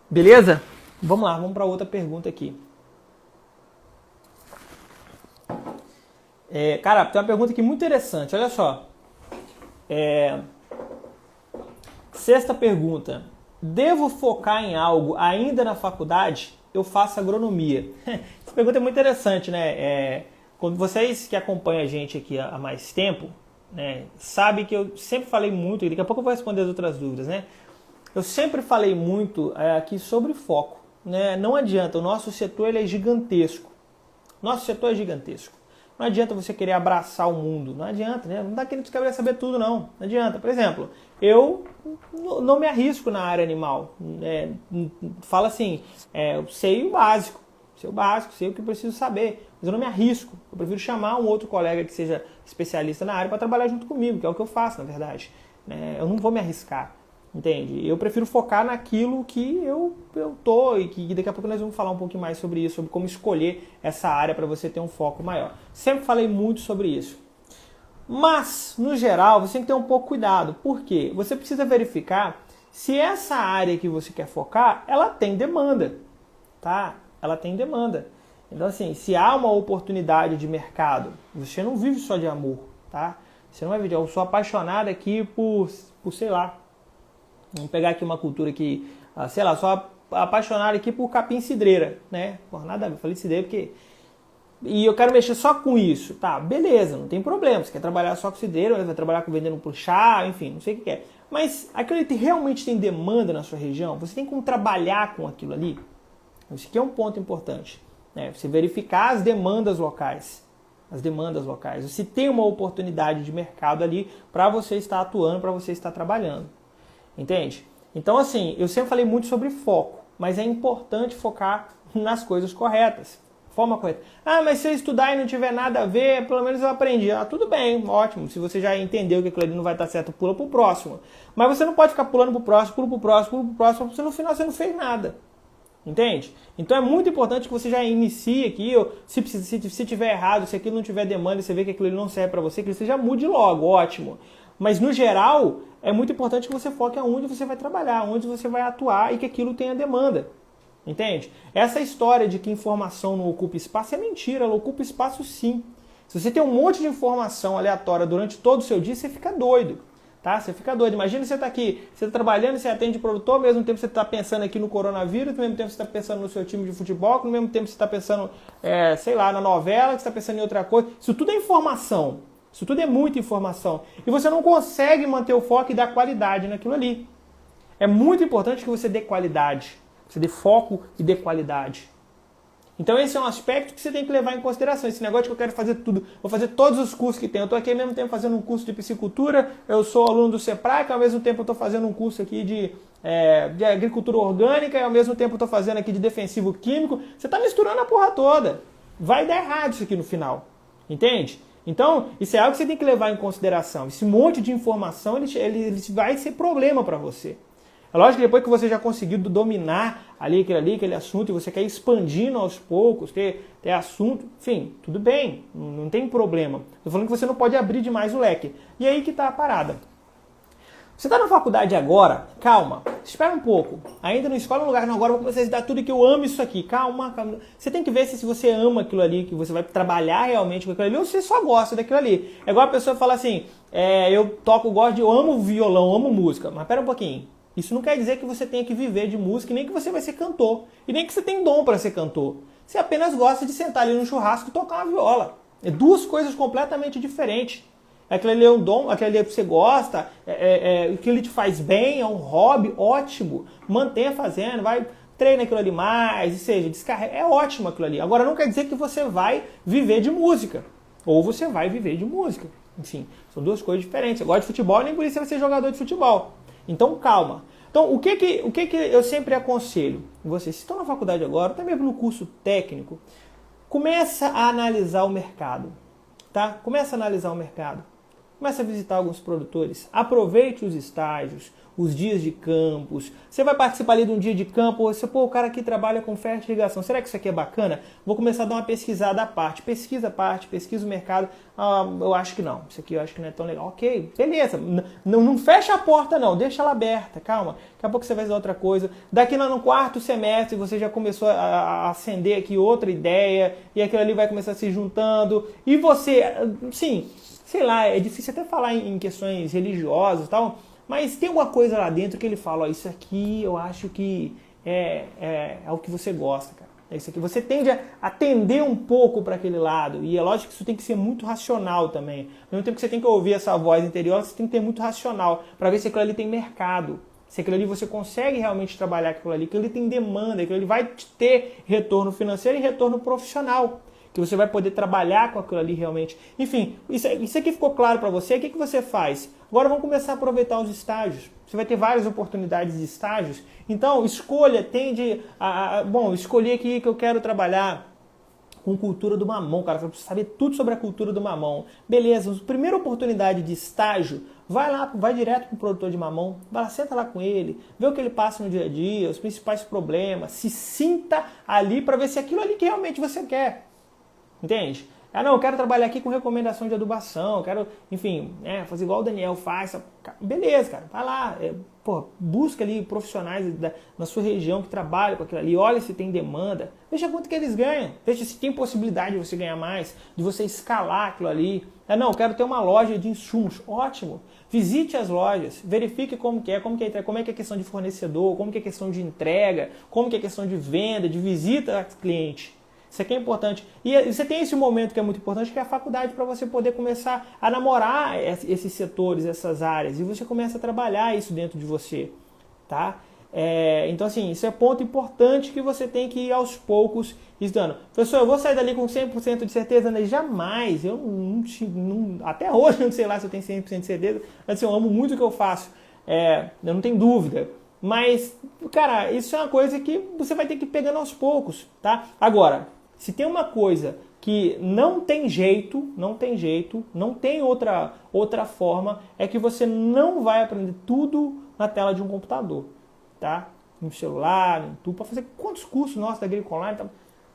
Beleza? Vamos lá, vamos para outra pergunta aqui. Cara, tem uma pergunta aqui muito interessante. Olha só. Sexta pergunta. Devo focar em algo ainda na faculdade? Eu faço agronomia. Essa pergunta é muito interessante, né? Quando vocês que acompanham a gente aqui há mais tempo, né, sabem que eu sempre falei muito, e daqui a pouco eu vou responder as outras dúvidas, né? Eu sempre falei muito aqui sobre foco. Né? Não adianta, o nosso setor ele é gigantesco. Nosso setor é gigantesco. Não adianta você querer abraçar o mundo. Não adianta, né? Não dá querendo querer saber tudo, não. Não adianta. Por exemplo, eu não me arrisco na área animal. Fala assim, eu sei o básico. Sei o que eu preciso saber. Mas eu não me arrisco. Eu prefiro chamar um outro colega que seja especialista na área para trabalhar junto comigo, que é o que eu faço, na verdade. Eu não vou me arriscar. Entende? Eu prefiro focar naquilo que eu tô e que daqui a pouco nós vamos falar um pouquinho mais sobre isso, sobre como escolher essa área para você ter um foco maior. Sempre falei muito sobre isso. Mas, no geral, você tem que ter um pouco cuidado. Por quê? Você precisa verificar se essa área que você quer focar, ela tem demanda. Tá? Ela tem demanda. Então, assim, se há uma oportunidade de mercado, você não vive só de amor, tá? Você não vai viver, eu sou apaixonado aqui por sei lá, vamos pegar aqui uma cultura que, sei lá, sou apaixonado aqui por capim-cidreira, né? Por nada a ver, falei cidreira porque... E eu quero mexer só com isso. Tá, beleza, não tem problema. Você quer trabalhar só com cidreira, vai trabalhar com vendendo por chá, enfim, não sei o que é. Mas aquilo que realmente tem demanda na sua região, você tem como trabalhar com aquilo ali? Isso aqui é um ponto importante. Né? Você verificar as demandas locais. As demandas locais. Se tem uma oportunidade de mercado ali para você estar atuando, para você estar trabalhando. Entende? Então, assim, eu sempre falei muito sobre foco, mas é importante focar nas coisas corretas. Forma correta. Ah, mas se eu estudar e não tiver nada a ver, pelo menos eu aprendi. Ah, tudo bem, ótimo. Se você já entendeu que aquilo ali não vai estar certo, pula pro próximo. Mas você não pode ficar pulando pro próximo, porque no final você não fez nada. Entende? Então é muito importante que você já inicie aqui, se tiver errado, se aquilo não tiver demanda, você vê que aquilo ali não serve para você, que você já mude logo, ótimo. Mas no geral, é muito importante que você foque aonde você vai trabalhar, onde você vai atuar e que aquilo tenha demanda. Entende? Essa história de que informação não ocupa espaço é mentira, ela ocupa espaço sim. Se você tem um monte de informação aleatória durante todo o seu dia, você fica doido. Tá? Você fica doido. Imagina você está aqui, você está trabalhando, você atende produtor, ao mesmo tempo você está pensando aqui no coronavírus, ao mesmo tempo você está pensando no seu time de futebol, ao mesmo tempo você está pensando, sei lá, na novela, você está pensando em outra coisa. Isso tudo é informação. Isso tudo é muita informação. E você não consegue manter o foco e dar qualidade naquilo ali. É muito importante que você dê qualidade. Você dê foco e dê qualidade. Então esse é um aspecto que você tem que levar em consideração. Esse negócio de que eu quero fazer tudo, vou fazer todos os cursos que tem. Eu estou aqui ao mesmo tempo fazendo um curso de piscicultura, eu sou aluno do SEPRAC, ao mesmo tempo eu estou fazendo um curso aqui de agricultura orgânica, e ao mesmo tempo eu estou fazendo aqui de defensivo químico. Você está misturando a porra toda. Vai dar errado isso aqui no final. Entende? Então, isso é algo que você tem que levar em consideração. Esse monte de informação, ele vai ser problema para você. É lógico que depois que você já conseguiu dominar aquele assunto, e você quer ir expandindo aos poucos, ter assunto, enfim, tudo bem, não tem problema. Estou falando que você não pode abrir demais o leque. E aí que está a parada. Você está na faculdade agora, calma, espera um pouco. Ainda não escolhe um lugar, não, agora eu vou começar a estudar tudo que eu amo isso aqui. Calma. Você tem que ver se você ama aquilo ali, que você vai trabalhar realmente com aquilo ali, ou você só gosta daquilo ali. É igual a pessoa fala assim, eu amo violão, amo música, mas espera um pouquinho. Isso não quer dizer que você tenha que viver de música, nem que você vai ser cantor, e nem que você tem dom para ser cantor. Você apenas gosta de sentar ali no churrasco e tocar uma viola. É duas coisas completamente diferentes. Aquilo ali é um dom, aquilo ali é que você gosta, aquilo te faz bem, é um hobby, ótimo. Mantenha fazendo, vai, treina aquilo ali mais, ou seja, descarrega. É ótimo aquilo ali. Agora não quer dizer que você vai viver de música. Ou você vai viver de música. Enfim, são duas coisas diferentes. Você gosta de futebol, nem por isso você vai ser jogador de futebol. Então calma. Então o que eu sempre aconselho? Vocês estão na faculdade agora, até mesmo no curso técnico, começa a analisar o mercado. Tá? Começa a analisar o mercado. Começa a visitar alguns produtores. Aproveite os estágios, os dias de campus. Você vai participar ali de um dia de campo. Você, o cara aqui trabalha com fertilização. Será que isso aqui é bacana? Vou começar a dar uma pesquisada à parte. Pesquisa o mercado. Eu acho que não. Isso aqui eu acho que não é tão legal. Ok, beleza. Não fecha a porta não. Deixa ela aberta. Calma. Daqui a pouco você vai fazer outra coisa. Daqui no quarto semestre você já começou a acender aqui outra ideia. E aquilo ali vai começar se juntando. E você, sim... Sei lá, é difícil até falar em questões religiosas e tal, mas tem alguma coisa lá dentro que ele fala, ó, isso aqui eu acho que é o que você gosta, cara. É isso aqui. Você tende a atender um pouco para aquele lado, e é lógico que isso tem que ser muito racional também. Ao mesmo tempo que você tem que ouvir essa voz interior, você tem que ter muito racional, para ver se aquilo ali tem mercado. Se aquilo ali você consegue realmente trabalhar com aquilo ali, que ele tem demanda, que ele vai te ter retorno financeiro e retorno profissional. Que você vai poder trabalhar com aquilo ali realmente. Enfim, isso aqui ficou claro para você? O que você faz? Agora vamos começar a aproveitar os estágios. Você vai ter várias oportunidades de estágios. Então, escolha, escolher aqui que eu quero trabalhar com cultura do mamão, cara. Você precisa saber tudo sobre a cultura do mamão. Beleza, primeira oportunidade de estágio, vai direto para o produtor de mamão, vai lá, senta lá com ele, vê o que ele passa no dia a dia, os principais problemas, se sinta ali para ver se é aquilo ali que realmente você quer. Entende? Eu quero trabalhar aqui com recomendação de adubação, quero, enfim, fazer igual o Daniel faz. Beleza, cara, vai lá, busca ali profissionais na sua região que trabalham com aquilo ali, olha se tem demanda, veja quanto que eles ganham, veja se tem possibilidade de você ganhar mais, de você escalar aquilo ali. Quero ter uma loja de insumos, ótimo. Visite as lojas, verifique como que é a questão de fornecedor, como que é a questão de entrega, como que é a questão de venda, de visita ao cliente. Isso aqui é importante. E você tem esse momento que é muito importante, que é a faculdade, para você poder começar a namorar esses setores, essas áreas. E você começa a trabalhar isso dentro de você. Tá? Então, assim, isso é ponto importante que você tem que ir aos poucos estudando. Professor, eu vou sair dali com 100% de certeza? Né? Jamais. Eu até hoje eu não sei lá se eu tenho 100% de certeza. Mas assim, eu amo muito o que eu faço. Eu não tenho dúvida. Mas, cara, isso é uma coisa que você vai ter que ir pegando aos poucos. Tá? Agora, se tem uma coisa que não tem jeito, não tem outra forma, é que você não vai aprender tudo na tela de um computador, tá? No celular, no YouTube, para fazer quantos cursos nossos da Agricoline, tá?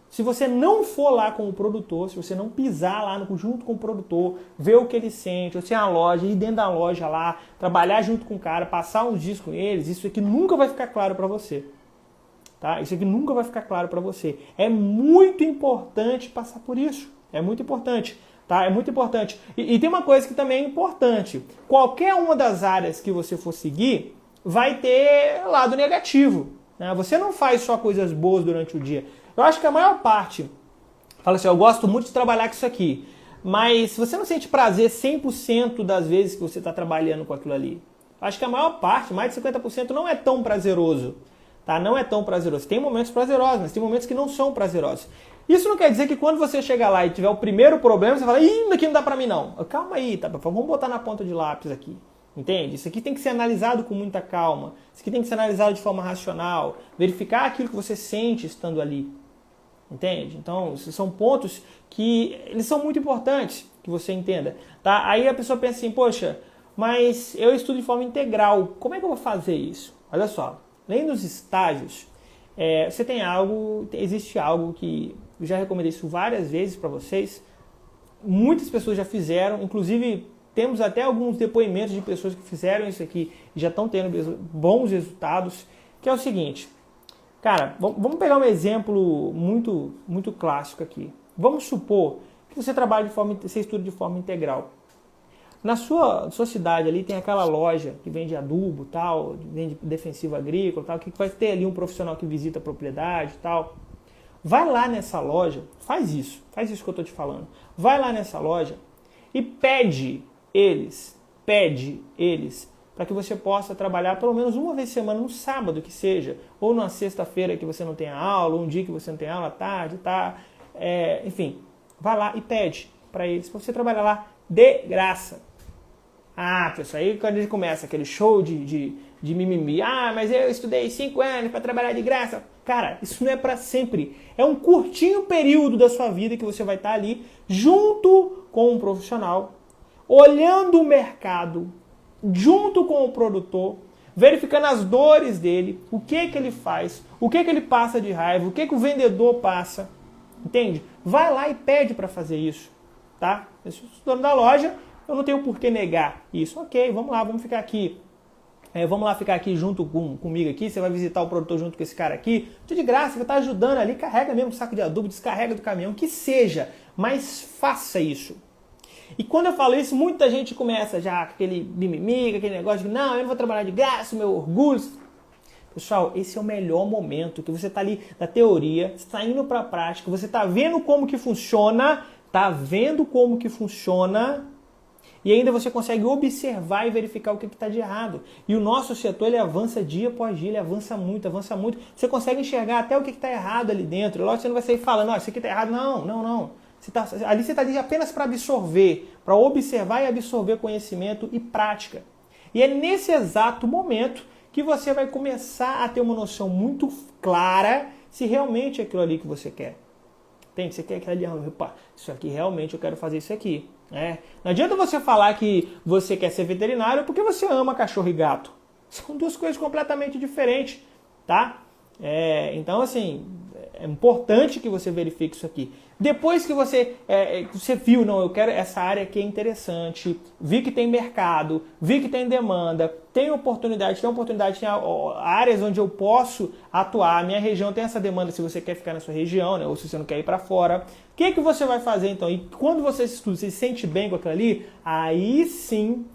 Se você não for lá com o produtor, se você não pisar lá junto com o produtor, ver o que ele sente, ou se é a loja, ir dentro da loja lá, trabalhar junto com o cara, passar uns dias com eles, isso aqui nunca vai ficar claro para você. Tá? Isso aqui nunca vai ficar claro para você. É muito importante passar por isso. É muito importante. Tá? É muito importante. E tem uma coisa que também é importante. Qualquer uma das áreas que você for seguir vai ter lado negativo. Né? Você não faz só coisas boas durante o dia. Eu acho que a maior parte fala assim, eu gosto muito de trabalhar com isso aqui. Mas você não sente prazer 100% das vezes que você está trabalhando com aquilo ali. Eu acho que a maior parte, mais de 50%, não é tão prazeroso. Tá? Não é tão prazeroso. Tem momentos prazerosos, mas tem momentos que não são prazerosos. Isso não quer dizer que quando você chegar lá e tiver o primeiro problema, você fala, ih, aqui não dá pra mim não. Calma aí, tá? Vamos botar na ponta de lápis aqui. Entende? Isso aqui tem que ser analisado com muita calma. Isso aqui tem que ser analisado de forma racional. Verificar aquilo que você sente estando ali. Entende? Então, esses são pontos que eles são muito importantes que você entenda. Tá? Aí a pessoa pensa assim, poxa, mas eu estudo de forma integral. Como é que eu vou fazer isso? Olha só. Além dos estágios, você tem existe algo que eu já recomendei isso várias vezes para vocês. Muitas pessoas já fizeram, inclusive temos até alguns depoimentos de pessoas que fizeram isso aqui e já estão tendo bons resultados, que é o seguinte. Cara, vamos pegar um exemplo muito, muito clássico aqui. Vamos supor que você você estuda de forma integral. Na sua cidade ali tem aquela loja que vende adubo, tal, vende defensivo agrícola, tal, que vai ter ali um profissional que visita a propriedade, tal. Vai lá nessa loja, faz isso que eu estou te falando. Vai lá nessa loja e pede pede eles, para que você possa trabalhar pelo menos uma vez por semana, no sábado que seja, ou na sexta-feira que você não tem aula, ou um dia que você não tem aula à tarde, tá? Enfim, vai lá e pede para eles, para você trabalhar lá de graça. Ah, pessoal, aí quando a gente começa aquele show de mimimi, mas eu estudei 5 anos para trabalhar de graça. Cara, isso não é para sempre. É um curtinho período da sua vida que você vai estar ali junto com um profissional, olhando o mercado, junto com o produtor, verificando as dores dele, o que ele faz, o que ele passa de raiva, o que o vendedor passa. Entende? Vai lá e pede para fazer isso, tá? Eu sou dono da loja, eu não tenho por que negar isso. Ok, vamos lá, vamos ficar aqui. Vamos lá ficar aqui junto comigo aqui, você vai visitar o produtor junto com esse cara aqui. Tudo de graça, você está ajudando ali, carrega mesmo o saco de adubo, descarrega do caminhão, que seja, mas faça isso. E quando eu falo isso, muita gente começa já com aquele mimimi, aquele negócio de não, eu não vou trabalhar de graça, meu orgulho. Pessoal, esse é o melhor momento que você está ali da teoria, está indo para a prática, você está vendo como que funciona, e ainda você consegue observar e verificar o que está de errado. E o nosso setor, ele avança dia após dia, ele avança muito. Você consegue enxergar até o que está errado ali dentro. Lógico que você não vai sair falando, isso aqui está errado. Não. Você está ali apenas para absorver, para observar e absorver conhecimento e prática. E é nesse exato momento que você vai começar a ter uma noção muito clara se realmente é aquilo ali que você quer. Entende? Você quer aquilo ali, opa, isso aqui realmente eu quero fazer isso aqui. Não adianta você falar que você quer ser veterinário porque você ama cachorro e gato. São duas coisas completamente diferentes, tá? Então, assim, é importante que você verifique isso aqui. Depois que você viu, não, eu quero essa área aqui é interessante, vi que tem mercado, vi que tem demanda, tem oportunidade, tem áreas onde eu posso atuar, a minha região tem essa demanda se você quer ficar na sua região, né, ou se você não quer ir para fora. O que você vai fazer então? E quando você estuda, você se sente bem com aquilo ali, aí sim,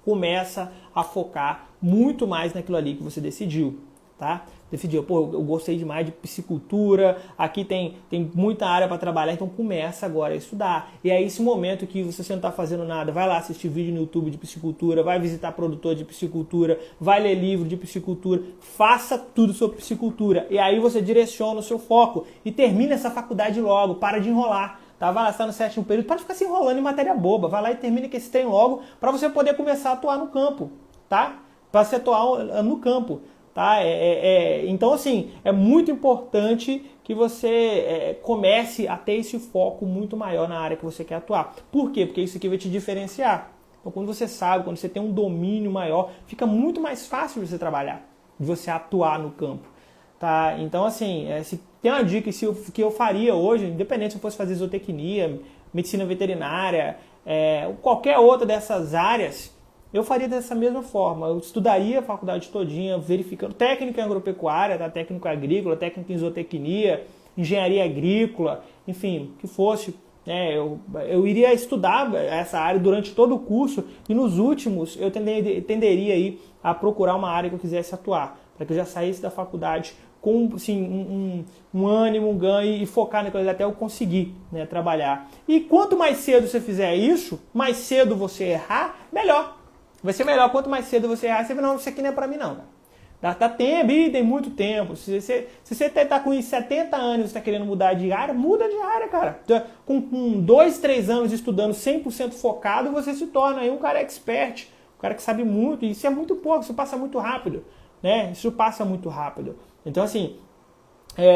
começa a focar muito mais naquilo ali que você decidiu, tá? Decidiu, eu gostei demais de piscicultura, aqui tem muita área para trabalhar, então começa agora a estudar. E é esse momento que você não está fazendo nada, vai lá assistir vídeo no YouTube de piscicultura, vai visitar produtor de piscicultura, vai ler livro de piscicultura, faça tudo sobre piscicultura. E aí você direciona o seu foco e termina essa faculdade logo, para de enrolar. Tá? Vai lá, está no 7º período, para de ficar se enrolando em matéria boba, vai lá e termina com esse trem logo, para você poder começar a atuar no campo, tá? Para você atuar no campo. Tá? Então, assim, é muito importante que você comece a ter esse foco muito maior na área que você quer atuar. Por quê? Porque isso aqui vai te diferenciar. Então, quando você sabe, quando você tem um domínio maior, fica muito mais fácil de você trabalhar, de você atuar no campo. Tá? Então, assim, se tem uma dica que eu faria hoje, independente se eu fosse fazer zootecnia, medicina veterinária, qualquer outra dessas áreas, eu faria dessa mesma forma. Eu estudaria a faculdade todinha, verificando técnica em agropecuária, tá? Técnico agrícola, técnico em zootecnia, engenharia agrícola, enfim, o que fosse. Eu iria estudar essa área durante todo o curso e nos últimos eu tenderia aí a procurar uma área que eu quisesse atuar, para que eu já saísse da faculdade com assim, um ânimo, um ganho e focar naquilo até eu conseguir, né, trabalhar. E quanto mais cedo você fizer isso, mais cedo você errar, melhor. Vai ser melhor, quanto mais cedo você errar, você vai, não, isso aqui não é pra mim não. Dá tempo, tem muito tempo. Se você está com 70 anos e está querendo mudar de área, muda de área, cara. Com 2, 3 anos estudando 100% focado, você se torna aí um cara expert, um cara que sabe muito, e isso é muito pouco, isso passa muito rápido, né? Isso passa muito rápido. Então, assim,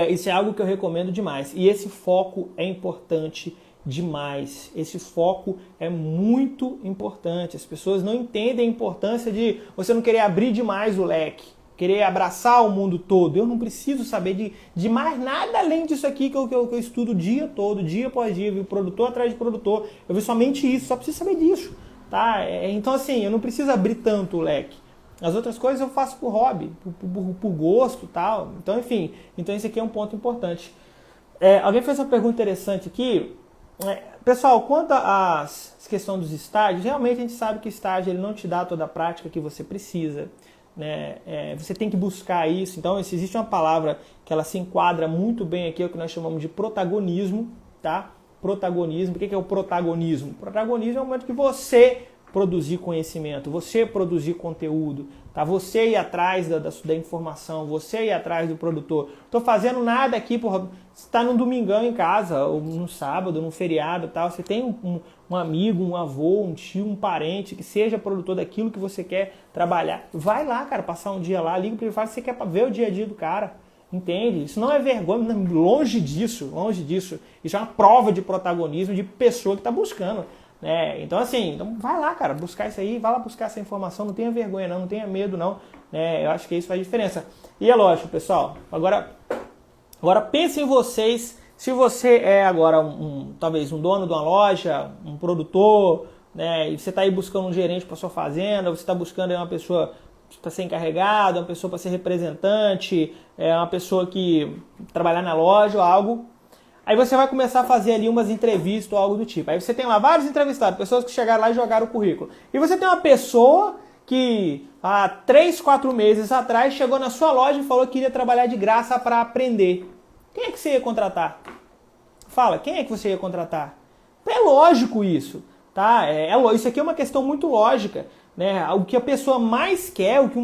isso é algo que eu recomendo demais. E esse foco é importante demais. Esse foco é muito importante. As pessoas não entendem a importância de você não querer abrir demais o leque, querer abraçar o mundo todo. Eu não preciso saber de mais nada além disso aqui que eu estudo o dia todo, dia após dia, vi produtor atrás de produtor. Eu vi somente isso, só preciso saber disso. Tá? Então, assim, eu não preciso abrir tanto o leque. As outras coisas eu faço por hobby, por gosto e tal. Então, enfim, esse aqui é um ponto importante. Alguém fez uma pergunta interessante aqui. Pessoal, quanto à questão dos estágios, realmente a gente sabe que estágio ele não te dá toda a prática que você precisa, né? Você tem que buscar isso. Então, existe uma palavra que ela se enquadra muito bem aqui, é o que nós chamamos de protagonismo, tá? protagonismo. O que é o protagonismo? O protagonismo é o momento que você produzir conhecimento, você produzir conteúdo, tá? Você ir atrás da informação, você ir atrás do produtor. Tô fazendo nada aqui, porra, você tá num domingão em casa, ou num sábado, num feriado, tal, você tem um amigo, um avô, um tio, um parente que seja produtor daquilo que você quer trabalhar. Vai lá, cara, passar um dia lá, liga para ele e fala que você quer ver o dia a dia do cara. Entende? Isso não é vergonha, longe disso, longe disso. Isso é uma prova de protagonismo de pessoa que está buscando. Então assim, vai lá, cara, buscar isso aí, vai lá buscar essa informação, não tenha vergonha não tenha medo não, eu acho que isso faz diferença. E é lógico, pessoal, agora pense em vocês, se você é agora talvez um dono de uma loja, um produtor, e você está aí buscando um gerente para sua fazenda, você está buscando uma pessoa para ser encarregado, uma pessoa para ser representante, uma pessoa que trabalhar na loja ou algo. Aí você vai começar a fazer ali umas entrevistas ou algo do tipo. Aí você tem lá vários entrevistados, pessoas que chegaram lá e jogaram o currículo. E você tem uma pessoa que há 3, 4 meses atrás chegou na sua loja e falou que queria trabalhar de graça para aprender. Quem é que você ia contratar? Fala, quem é que você ia contratar? É lógico isso, tá? Isso aqui é uma questão muito lógica. O que a pessoa mais quer, o que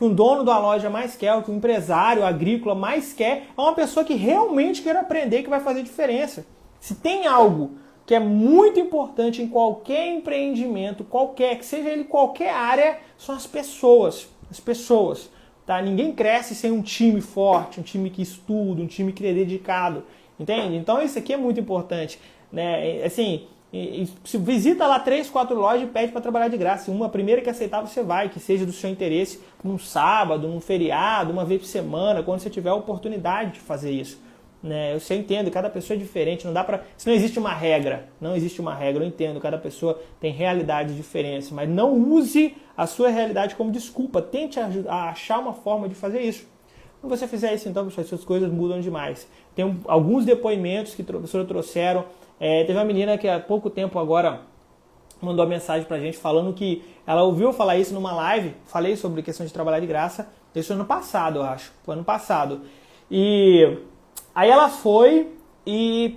um dono da loja mais quer, o que um empresário agrícola mais quer, é uma pessoa que realmente quer aprender, que vai fazer diferença. Se tem algo que é muito importante em qualquer empreendimento, que seja ele qualquer área, são as pessoas. As pessoas. Tá? Ninguém cresce sem um time forte, um time que estuda, um time que é dedicado. Entende? Então isso aqui é muito importante. Assim, se visita lá 3, 4 lojas e pede para trabalhar de graça. Uma primeira que aceitar você vai, que seja do seu interesse, num sábado, num feriado, uma vez por semana, quando você tiver a oportunidade de fazer isso. Eu entendo, cada pessoa é diferente, não dá para. Se não existe uma regra, eu entendo, cada pessoa tem realidades diferentes, mas não use a sua realidade como desculpa, tente achar uma forma de fazer isso. Quando você fizer isso, então, pessoal, essas coisas mudam demais. Tem alguns depoimentos que a professora trouxeram. Teve uma menina que há pouco tempo agora mandou uma mensagem pra gente falando que ela ouviu falar isso numa live, falei sobre questão de trabalhar de graça, isso ano passado, eu acho, foi ano passado. E aí ela foi e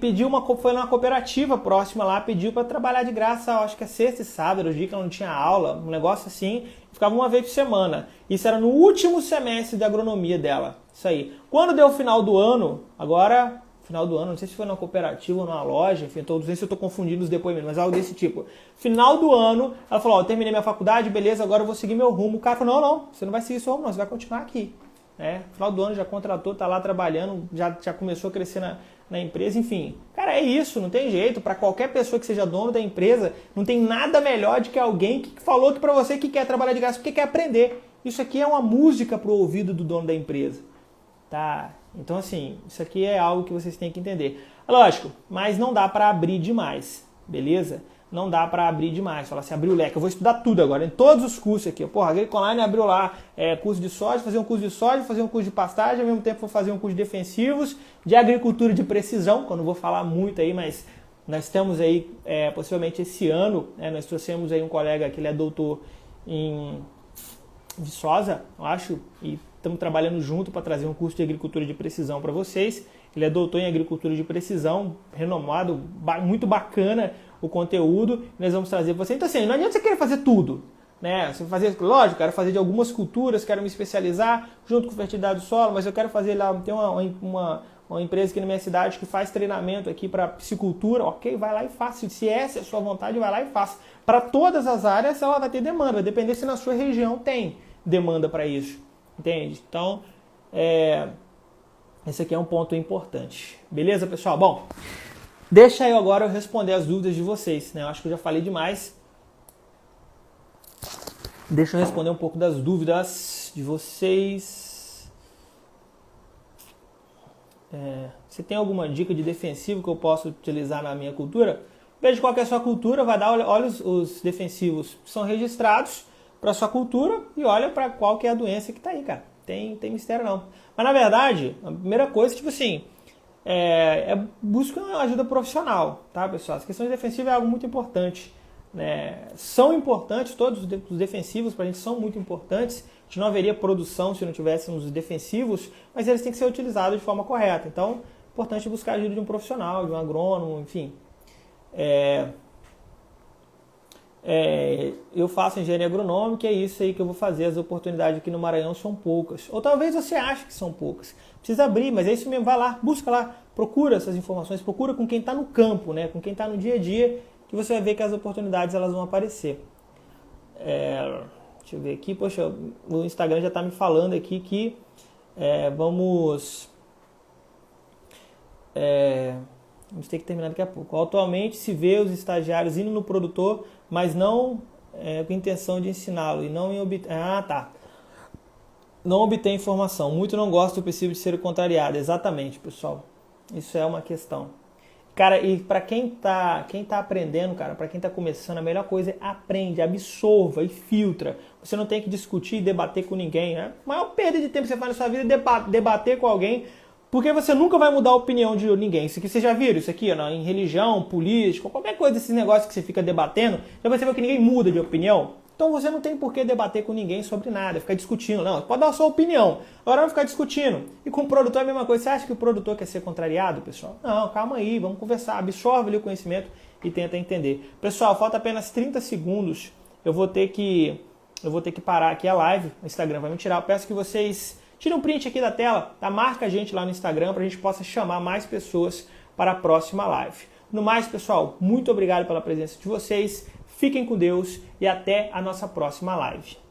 foi numa cooperativa próxima lá, pediu para trabalhar de graça, eu acho que é sexta e sábado, o dia que ela não tinha aula, um negócio assim, ficava uma vez por semana. Isso era no último semestre da agronomia dela, isso aí. Quando deu o final do ano, não sei se foi numa cooperativa ou numa loja, enfim, não sei se eu estou confundindo os depoimentos, mas algo desse tipo. Final do ano, ela falou, eu terminei minha faculdade, beleza, agora eu vou seguir meu rumo. O cara falou, não, você não vai seguir seu rumo, não, você vai continuar aqui. Final do ano já contratou, está lá trabalhando, já começou a crescer na empresa, enfim. Cara, é isso, não tem jeito. Para qualquer pessoa que seja dono da empresa, não tem nada melhor do que alguém que falou que para você que quer trabalhar de graça porque quer aprender. Isso aqui é uma música para o ouvido do dono da empresa. Tá? Então, assim, isso aqui é algo que vocês têm que entender. Lógico, mas não dá para abrir demais, beleza? Não dá para abrir demais. Falar assim, abrir o leque. Eu vou estudar tudo agora, em todos os cursos aqui. Porra, a Agricoline abriu lá curso de soja, fazer um curso de soja, fazer um curso de pastagem, ao mesmo tempo vou fazer um curso de defensivos, de agricultura de precisão, que eu não vou falar muito aí, mas nós estamos aí, possivelmente esse ano, nós trouxemos aí um colega que ele é doutor em Viçosa, eu acho, e estamos trabalhando junto para trazer um curso de agricultura de precisão para vocês. Ele é doutor em agricultura de precisão, renomado, muito bacana o conteúdo, nós vamos trazer para você. Então assim, não adianta você querer fazer tudo, Você fazer, lógico, quero fazer de algumas culturas, quero me especializar junto com fertilidade do solo, mas eu quero fazer lá, tem uma empresa aqui na minha cidade que faz treinamento aqui para piscicultura, ok, vai lá e faça. Se essa é a sua vontade, vai lá e faça. Para todas as áreas ela vai ter demanda, vai depender se na sua região tem demanda para isso, entende? Então, esse aqui é um ponto importante. Beleza, pessoal? Bom, deixa eu agora responder as dúvidas de vocês, Eu acho que eu já falei demais. Deixa eu responder um pouco das dúvidas de vocês. Você tem alguma dica de defensivo que eu posso utilizar na minha cultura? Veja qual que é a sua cultura, vai dar, olha os defensivos que são registrados para a sua cultura e olha para qual que é a doença que está aí, cara. Tem mistério não. Mas na verdade, a primeira coisa, tipo assim, busca uma ajuda profissional, tá, pessoal? Essa questão de defensiva é algo muito importante. São importantes, todos os defensivos para a gente são muito importantes. A gente não haveria produção se não tivéssemos os defensivos, mas eles têm que ser utilizados de forma correta. Então, importante buscar a ajuda de um profissional, de um agrônomo, enfim. Eu faço engenharia agronômica e é isso aí que eu vou fazer. As oportunidades aqui no Maranhão são poucas. Ou talvez você ache que são poucas. Precisa abrir, mas é isso mesmo. Vai lá, busca lá, procura essas informações, procura com quem está no campo, né? Com quem está no dia a dia, que você vai ver que as oportunidades elas vão aparecer. Deixa eu ver aqui. Poxa, o Instagram já está me falando aqui que vamos ter que terminar daqui a pouco. Atualmente se vê os estagiários indo no produtor, mas não com intenção de ensiná-lo e não em obter... Não obter informação. Muito não gosta do princípio de ser contrariado. Exatamente, pessoal. Isso é uma questão. Cara, e para quem tá aprendendo, cara, para quem tá começando, a melhor coisa é aprende, absorva e filtra. Você não tem que discutir e debater com ninguém, né? A maior perda de tempo que você faz na sua vida é debater com alguém, porque você nunca vai mudar a opinião de ninguém. Isso aqui vocês já viram, isso aqui, ó, em religião, política, qualquer coisa desses negócios que você fica debatendo, já percebeu que ninguém muda de opinião? Então você não tem por que debater com ninguém sobre nada, ficar discutindo. Não, pode dar a sua opinião. Agora não ficar discutindo. E com o produtor é a mesma coisa. Você acha que o produtor quer ser contrariado, pessoal? Não, calma aí, vamos conversar. Absorve ali o conhecimento e tenta entender. Pessoal, falta apenas 30 segundos. Eu vou ter que parar aqui a live. O Instagram vai me tirar. Eu peço que vocês tirem um print aqui da tela, tá? Marca a gente lá no Instagram para a gente possa chamar mais pessoas para a próxima live. No mais, pessoal, muito obrigado pela presença de vocês. Fiquem com Deus e até a nossa próxima live.